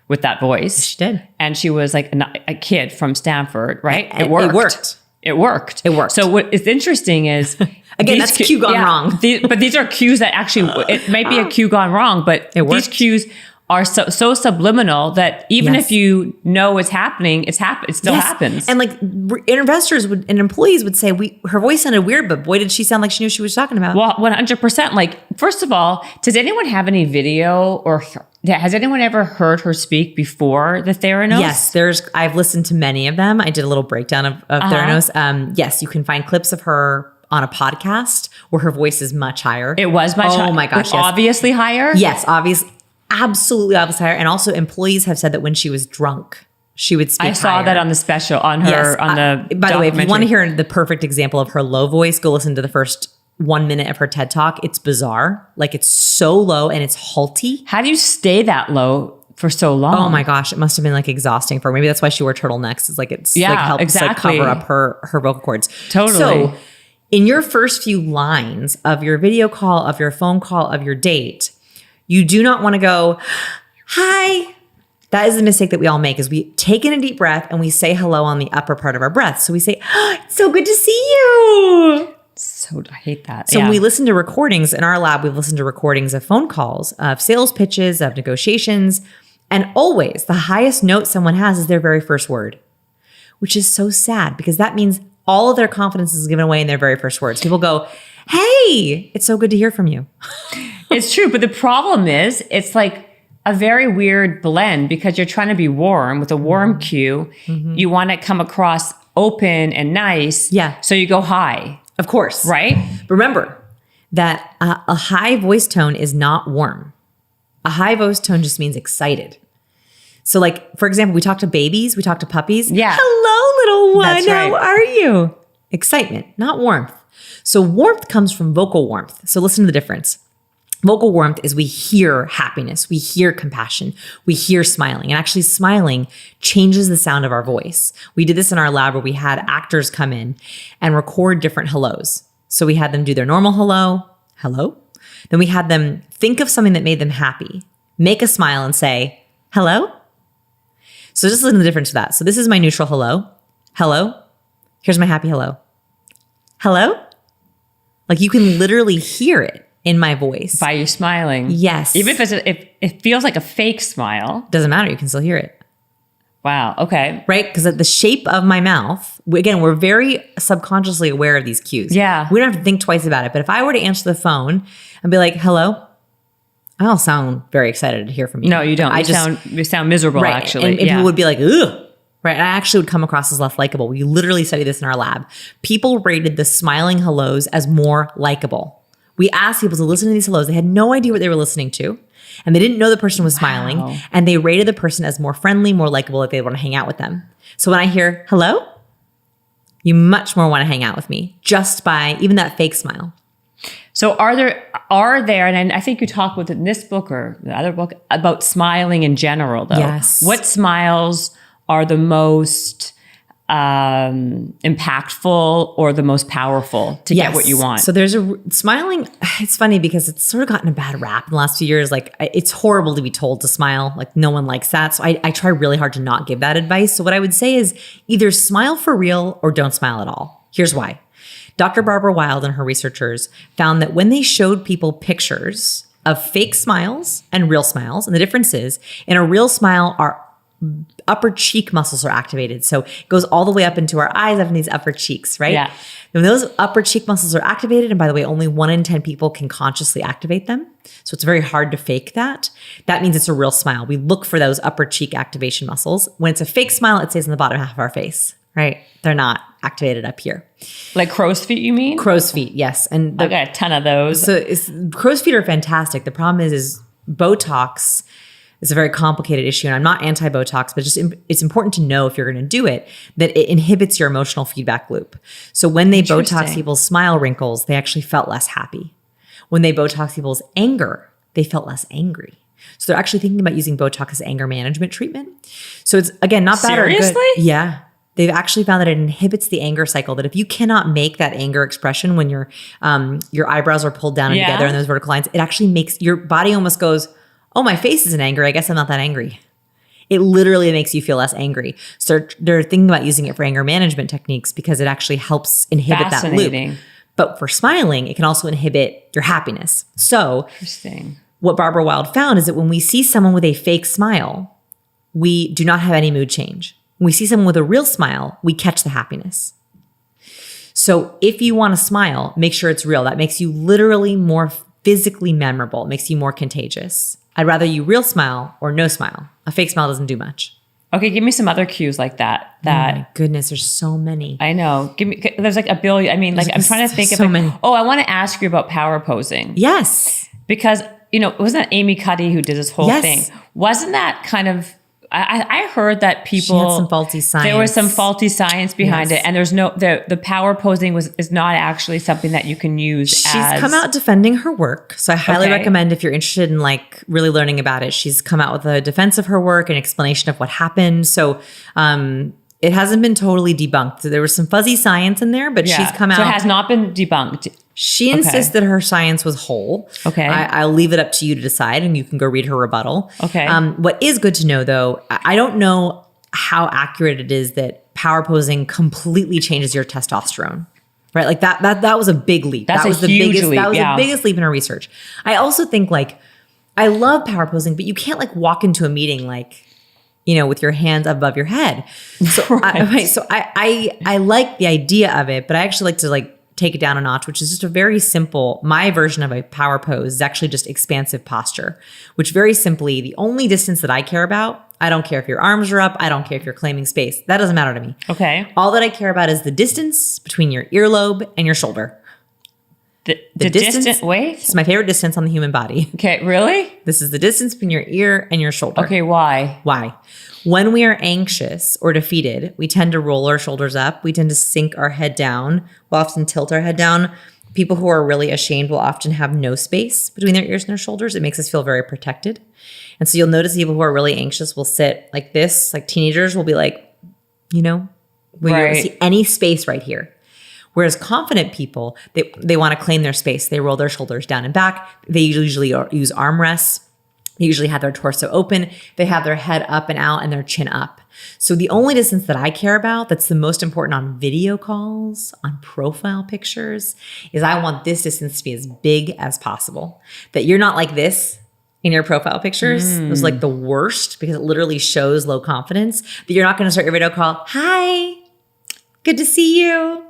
with that voice. She did. And she was like a kid from Stanford, right? It worked. It worked. So what is interesting is again, that's cue gone wrong. But these are cues that actually it might be a cue gone wrong, but these cues are so subliminal that even if you know it's happening, it still happens. And like investors and employees would say, her voice sounded weird, but boy, did she sound like she knew what she was talking about. Well, 100%. Like, first of all, does anyone have any video or has anyone ever heard her speak before the Theranos? Yes, I've listened to many of them. I did a little breakdown of Theranos. Yes, you can find clips of her on a podcast where her voice is much higher. It was much higher. Oh my gosh, yes. Obviously higher? Yes, obviously. Absolutely obviously higher. And also employees have said that when she was drunk, she would speak I saw higher. that on the special, on her, on the by the way, if you want to hear the perfect example of her low voice, go listen to the first 1 minute of her TED Talk. It's bizarre. Like it's so low and it's halty. How do you stay that low for so long? Oh my gosh, it must have been like exhausting for her. Maybe that's why she wore turtlenecks. It's like helps like cover up her vocal cords. Totally. So in your first few lines of your video call, of your phone call, of your date, you do not want to go, hi. That is the mistake that we all make is we take in a deep breath and we say hello on the upper part of our breath. So we say, oh, it's so good to see you. So I hate that. So when we listen to recordings in our lab, we've listened to recordings of phone calls, of sales pitches, of negotiations. And always the highest note someone has is their very first word, which is so sad because that means all of their confidence is given away in their very first words. People go, hey, it's so good to hear from you. It's true. But the problem is it's like a very weird blend because you're trying to be warm with a warm cue. Mm-hmm. You want to come across open and nice. Yeah. So you go high. Of course. Right? But remember that a high voice tone is not warm. A high voice tone just means excited. So like, for example, we talk to babies, we talk to puppies. Yeah. Hello, little one. That's right. How are you? Excitement, not warmth. So warmth comes from vocal warmth. So listen to the difference. Vocal warmth is we hear happiness, we hear compassion, we hear smiling. And actually smiling changes the sound of our voice. We did this in our lab where we had actors come in and record different hellos. So we had them do their normal hello. Then we had them think of something that made them happy, make a smile and say, hello. So just listen to the difference of that. So this is my neutral hello. Here's my happy hello. Hello. Like you can literally hear it in my voice. By you smiling. Yes. Even if it feels like a fake smile. Doesn't matter. You can still hear it. Wow. Okay. Right? Because the shape of my mouth, again, we're very subconsciously aware of these cues. Yeah. We don't have to think twice about it. But if I were to answer the phone and be like, hello, I'll sound very excited to hear from you. No, you don't. You sound miserable, right. actually. And people would be like, ugh. Right. And I actually would come across as less likable. We literally studied this in our lab. People rated the smiling hellos as more likable. We asked people to listen to these hellos. They had no idea what they were listening to. And they didn't know the person was smiling. Wow. And they rated the person as more friendly, more likable if they want to hang out with them. So when I hear hello, you much more want to hang out with me just by even that fake smile. So are there, and I think you talk with in this book or the other book about smiling in general though. Yes. What smiles are the most impactful or the most powerful to get what you want. So there's smiling. It's funny because it's sort of gotten a bad rap in the last few years. Like it's horrible to be told to smile. Like no one likes that. So I try really hard to not give that advice. So what I would say is either smile for real or don't smile at all. Here's why. Dr. Barbara Wild and her researchers found that when they showed people pictures of fake smiles and real smiles, and the difference is in a real smile, our upper cheek muscles are activated. So it goes all the way up into our eyes, up in these upper cheeks, right? Yeah. When those upper cheek muscles are activated, and by the way, only 1 in 10 people can consciously activate them. So it's very hard to fake that. That means it's a real smile. We look for those upper cheek activation muscles. When it's a fake smile, it stays in the bottom half of our face, right? They're not activated up here. Like crow's feet, you mean? Crow's feet, yes. And I got a ton of those. So crow's feet are fantastic. The problem is Botox is a very complicated issue. And I'm not anti-Botox, but it's important to know if you're going to do it, that it inhibits your emotional feedback loop. So when they Botox people's smile wrinkles, they actually felt less happy. When they Botox people's anger, they felt less angry. So they're actually thinking about using Botox as anger management treatment. So it's, again, not bad or good. Seriously? Yeah. They've actually found that it inhibits the anger cycle, that if you cannot make that anger expression when your eyebrows are pulled down and together in those vertical lines, it actually makes your body almost goes, oh, my face isn't angry. I guess I'm not that angry. It literally makes you feel less angry. So they're thinking about using it for anger management techniques because it actually helps inhibit that loop. But for smiling, it can also inhibit your happiness. So what Barbara Wild found is that when we see someone with a fake smile, we do not have any mood change. When we see someone with a real smile, we catch the happiness. So if you want to smile, make sure it's real. That makes you literally more physically memorable. It makes you more contagious. I'd rather you real smile or no smile. A fake smile doesn't do much. Okay, give me some other cues like that. Oh my goodness, there's so many. I know. There's like a billion. I mean, like I'm trying to think of many. Oh, I want to ask you about power posing. Yes. Because, wasn't that Amy Cuddy who did this whole thing? Wasn't that kind of, I heard that people, she had some faulty science. There was some faulty science behind it. And there's the power posing is not actually something that you can use. She's come out defending her work. So I highly recommend if you're interested in like really learning about it, she's come out with a defense of her work and explanation of what happened. So, it hasn't been totally debunked. So there was some fuzzy science in there, but she's come out. So it has not been debunked. She insists that her science was whole. Okay. I'll leave it up to you to decide, and you can go read her rebuttal. Okay. What is good to know, though, I don't know how accurate it is that power posing completely changes your testosterone. Right? Like that was a big leap. That was the biggest leap in her research. I also think like I love power posing, but you can't like walk into a meeting like, with your hands above your head. So, I like the idea of it, but I actually like to like take it down a notch, which is just a very simple, my version of a power pose is actually just expansive posture, which very simply, the only distance that I care about, I don't care if your arms are up. I don't care if you're claiming space. That doesn't matter to me. Okay. All that I care about is the distance between your earlobe and your shoulder. The distance, wait. It's my favorite distance on the human body. Okay, really? This is the distance between your ear and your shoulder. Okay, why? Why? When we are anxious or defeated, we tend to roll our shoulders up. We tend to sink our head down. We'll often tilt our head down. People who are really ashamed will often have no space between their ears and their shoulders. It makes us feel very protected. And so you'll notice people who are really anxious will sit like this. Like teenagers will be like, we don't see any space right here. Whereas confident people, they want to claim their space. They roll their shoulders down and back. They usually use armrests. They usually have their torso open. They have their head up and out and their chin up. So the only distance that I care about that's the most important on video calls, on profile pictures, is I want this distance to be as big as possible. That you're not like this in your profile pictures. It was like the worst because it literally shows low confidence. That you're not going to start your video call, hi, good to see you.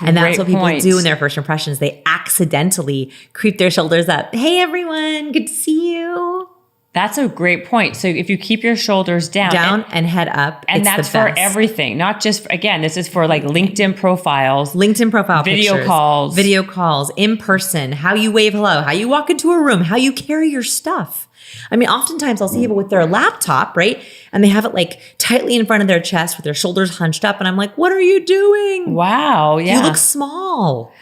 And that's what people do in their first impressions. They accidentally creep their shoulders up. Hey, everyone. Good to see you. That's a great point. So if you keep your shoulders down and head up, and that's for everything, not just, again, this is for like LinkedIn profiles, video calls, in person, how you wave hello, how you walk into a room, how you carry your stuff. I mean, oftentimes I'll see people with their laptop, right? And they have it like tightly in front of their chest with their shoulders hunched up. And I'm like, what are you doing? Wow. Yeah. You look small.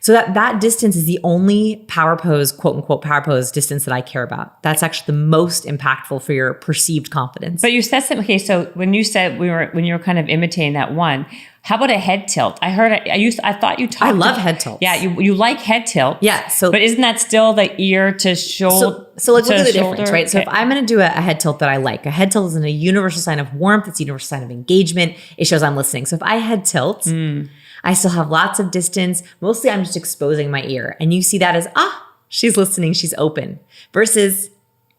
So that distance is the only power pose, quote unquote power pose distance that I care about. That's actually the most impactful for your perceived confidence. But you said something. Okay, so when you said when you were kind of imitating that one, how about a head tilt? I thought you talked. I love head tilts. Yeah, you like head tilt. Yeah. So, but isn't that still the ear to shoulder? So let's look at the difference, right? Okay. So if I'm going to do a head tilt that I like, a head tilt is a universal sign of warmth. It's a universal sign of engagement. It shows I'm listening. So if I head tilt, I still have lots of distance. Mostly I'm just exposing my ear. And you see that as, she's listening, she's open. Versus...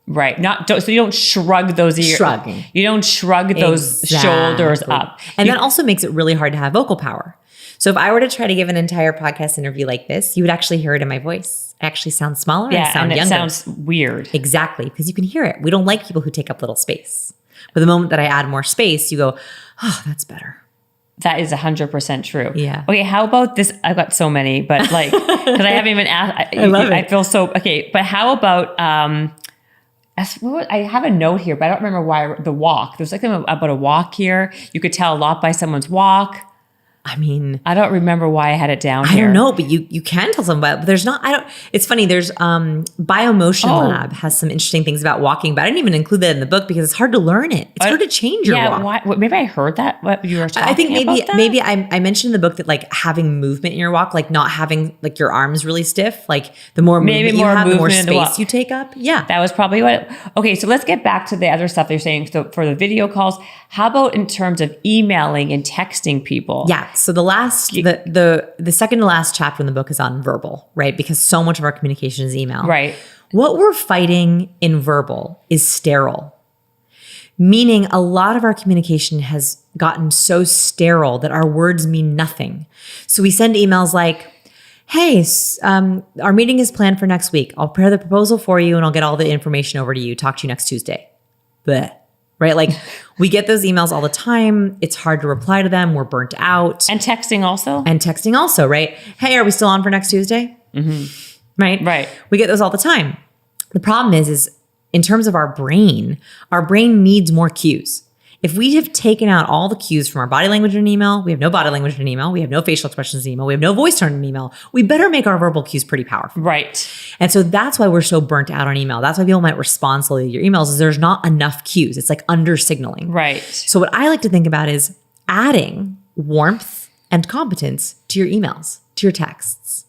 Right. So you don't shrug those ears. Shrugging. You don't shrug those shoulders up. And that also makes it really hard to have vocal power. So if I were to try to give an entire podcast interview like this, you would actually hear it in my voice. I actually sound smaller and sound and it younger. Sounds weird. Exactly. Because you can hear it. We don't like people who take up little space. But the moment that I add more space, you go, that's better. That is 100% true. Yeah. Okay, how about this? I've got so many, but because I haven't even asked. I love it. I feel so, okay. But how about, I have a note here, but I don't remember why the walk. There's like about a walk here. You could tell a lot by someone's walk. I mean, I don't remember why I had it down here. I don't know, but you can tell someone about it. But there's not, it's funny. There's Biomotion Lab has some interesting things about walking, but I didn't even include that in the book because it's hard to learn it. It's hard to change your walk. Maybe I heard that, what you were talking about. I think maybe I mentioned in the book that like having movement in your walk, like not having like your arms really stiff, like the more movement you have, the more space you take up. Yeah. That was probably okay. So let's get back to the other stuff you're saying. So for the video calls, how about in terms of emailing and texting people? Yeah. So the second to last chapter in the book is on verbal, right? Because so much of our communication is email. Right. What we're fighting in verbal is sterile, meaning a lot of our communication has gotten so sterile that our words mean nothing. So we send emails like, hey, our meeting is planned for next week. I'll prepare the proposal for you and I'll get all the information over to you. Talk to you next Tuesday. Blech. Right? Like we get those emails all the time. It's hard to reply to them. We're burnt out. And texting also, right? Hey, are we still on for next Tuesday? Mm-hmm. Right. We get those all the time. The problem is in terms of our brain needs more cues. If we have taken out all the cues from our body language in an email, we have no body language in an email, we have no facial expressions in an email, we have no voice tone in an email, we better make our verbal cues pretty powerful. Right. And so that's why we're so burnt out on email. That's why people might respond slowly to your emails is there's not enough cues. It's like under signaling. Right. So what I like to think about is adding warmth and competence to your emails, to your texts.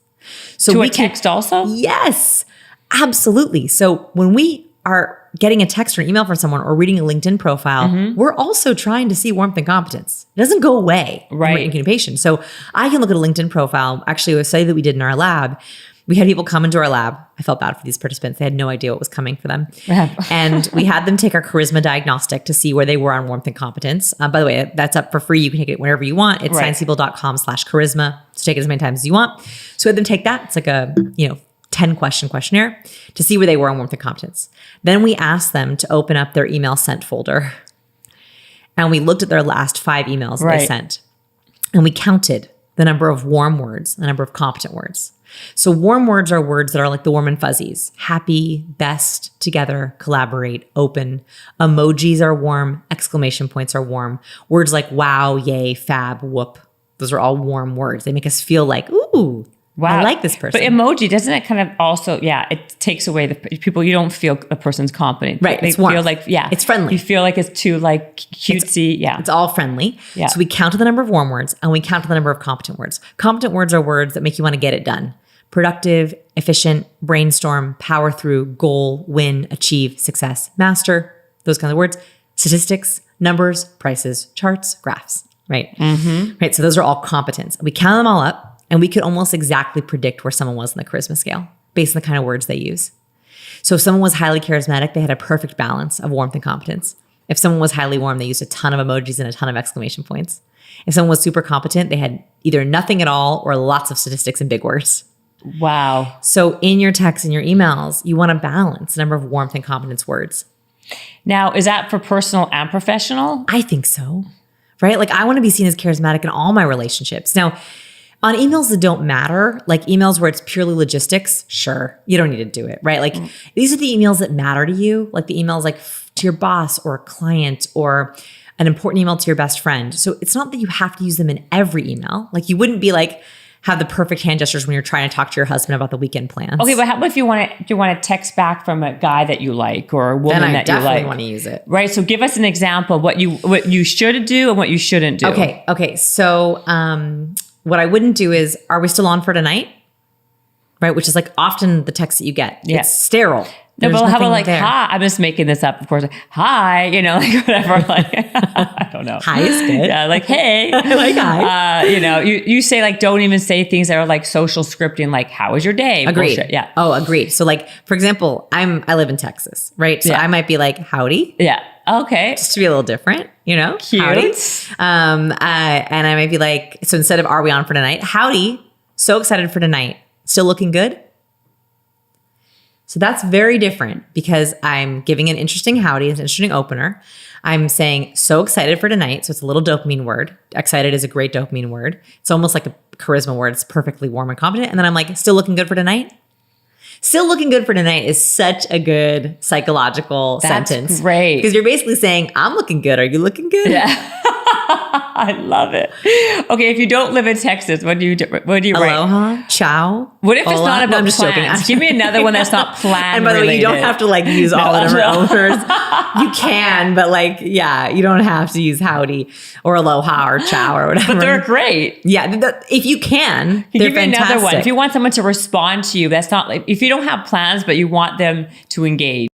So to a text also? Yes, absolutely. So when we are getting a text or an email from someone or reading a LinkedIn profile, we're also trying to see warmth and competence. It doesn't go away in written communication. So I can look at a LinkedIn profile. Actually, a study that we did in our lab, we had people come into our lab. I felt bad for these participants. They had no idea what was coming for them. And we had them take our charisma diagnostic to see where they were on warmth and competence. By the way, that's up for free. You can take it whenever you want. It's sciencespeople.com/charisma. So take it as many times as you want. So we had them take that. It's like a, 10 question questionnaire to see where they were on warmth and competence. Then we asked them to open up their email sent folder. And we looked at their last 5 emails they sent. And we counted the number of warm words, the number of competent words. So warm words are words that are like the warm and fuzzies. Happy, best, together, collaborate, open. Emojis are warm. Exclamation points are warm. Words like wow, yay, fab, whoop. Those are all warm words. They make us feel like, ooh, wow, I like this person. But emoji, doesn't it kind of also, it takes away the people, you don't feel a person's competent. Right. They feel like, it's friendly. You feel like it's too like cutesy. It's all friendly. Yeah. So we counted the number of warm words and we counted the number of competent words. Competent words are words that make you want to get it done. Productive, efficient, brainstorm, power through, goal, win, achieve, success, master, those kinds of words. Statistics, numbers, prices, charts, graphs, right? Mm-hmm. Right. So those are all competence. We count them all up. And we could almost exactly predict where someone was on the charisma scale based on the kind of words they use. So if someone was highly charismatic, they had a perfect balance of warmth and competence. If someone was highly warm, they used a ton of emojis and a ton of exclamation points. If someone was super competent, they had either nothing at all or lots of statistics and big words. Wow. So in your texts and your emails, you want to balance the number of warmth and competence words. Now, is that for personal and professional? I think so, right? Like I want to be seen as charismatic in all my relationships. Now, on emails that don't matter, like emails where it's purely logistics, sure, you don't need to do it, right? Like these are the emails that matter to you, like the emails like to your boss or a client or an important email to your best friend. So it's not that you have to use them in every email. Like you wouldn't be like, have the perfect hand gestures when you're trying to talk to your husband about the weekend plans. Okay, but how about if you want to text back from a guy that you like or a woman that you like? Then I definitely want to use it. Right. So give us an example of what you should do and what you shouldn't do. Okay. So what I wouldn't do is, are we still on for tonight? Right, which is like often the text that you get. Yeah. It's sterile. No, but how about like, hi? I'm just making this up, of course. Hi, like whatever. Like, I don't know. Hi is good. Yeah, like, hey. Like, hi. You say like, don't even say things that are like social scripting, like, how was your day? Agreed. Bullshit. Yeah. Oh, agreed. So like, for example, I live in Texas, right? So I might be like, howdy. Yeah. Okay. Just to be a little different, Cute. Howdy. And I might be like, so instead of are we on for tonight? Howdy. So excited for tonight. Still looking good? So that's very different because I'm giving an interesting howdy, it's an interesting opener. I'm saying so excited for tonight. So it's a little dopamine word. Excited is a great dopamine word. It's almost like a charisma word. It's perfectly warm and confident. And then I'm like, still looking good for tonight? Still looking good for tonight is such a good psychological sentence. That's great. Because you're basically saying, I'm looking good. Are you looking good? Yeah. I love it. Okay, if you don't live in Texas, what do you write? Aloha, ciao. What if it's hola? not about I'm just plans? joking. Give me another one that's not planned. And by the way, you don't have to like use all the different openers. You can, but you don't have to use howdy or aloha or ciao or whatever. But they're great. Yeah, if you can, they're give me fantastic. Another one. If you want someone to respond to you, that's not like if you don't have plans, but you want them to engage.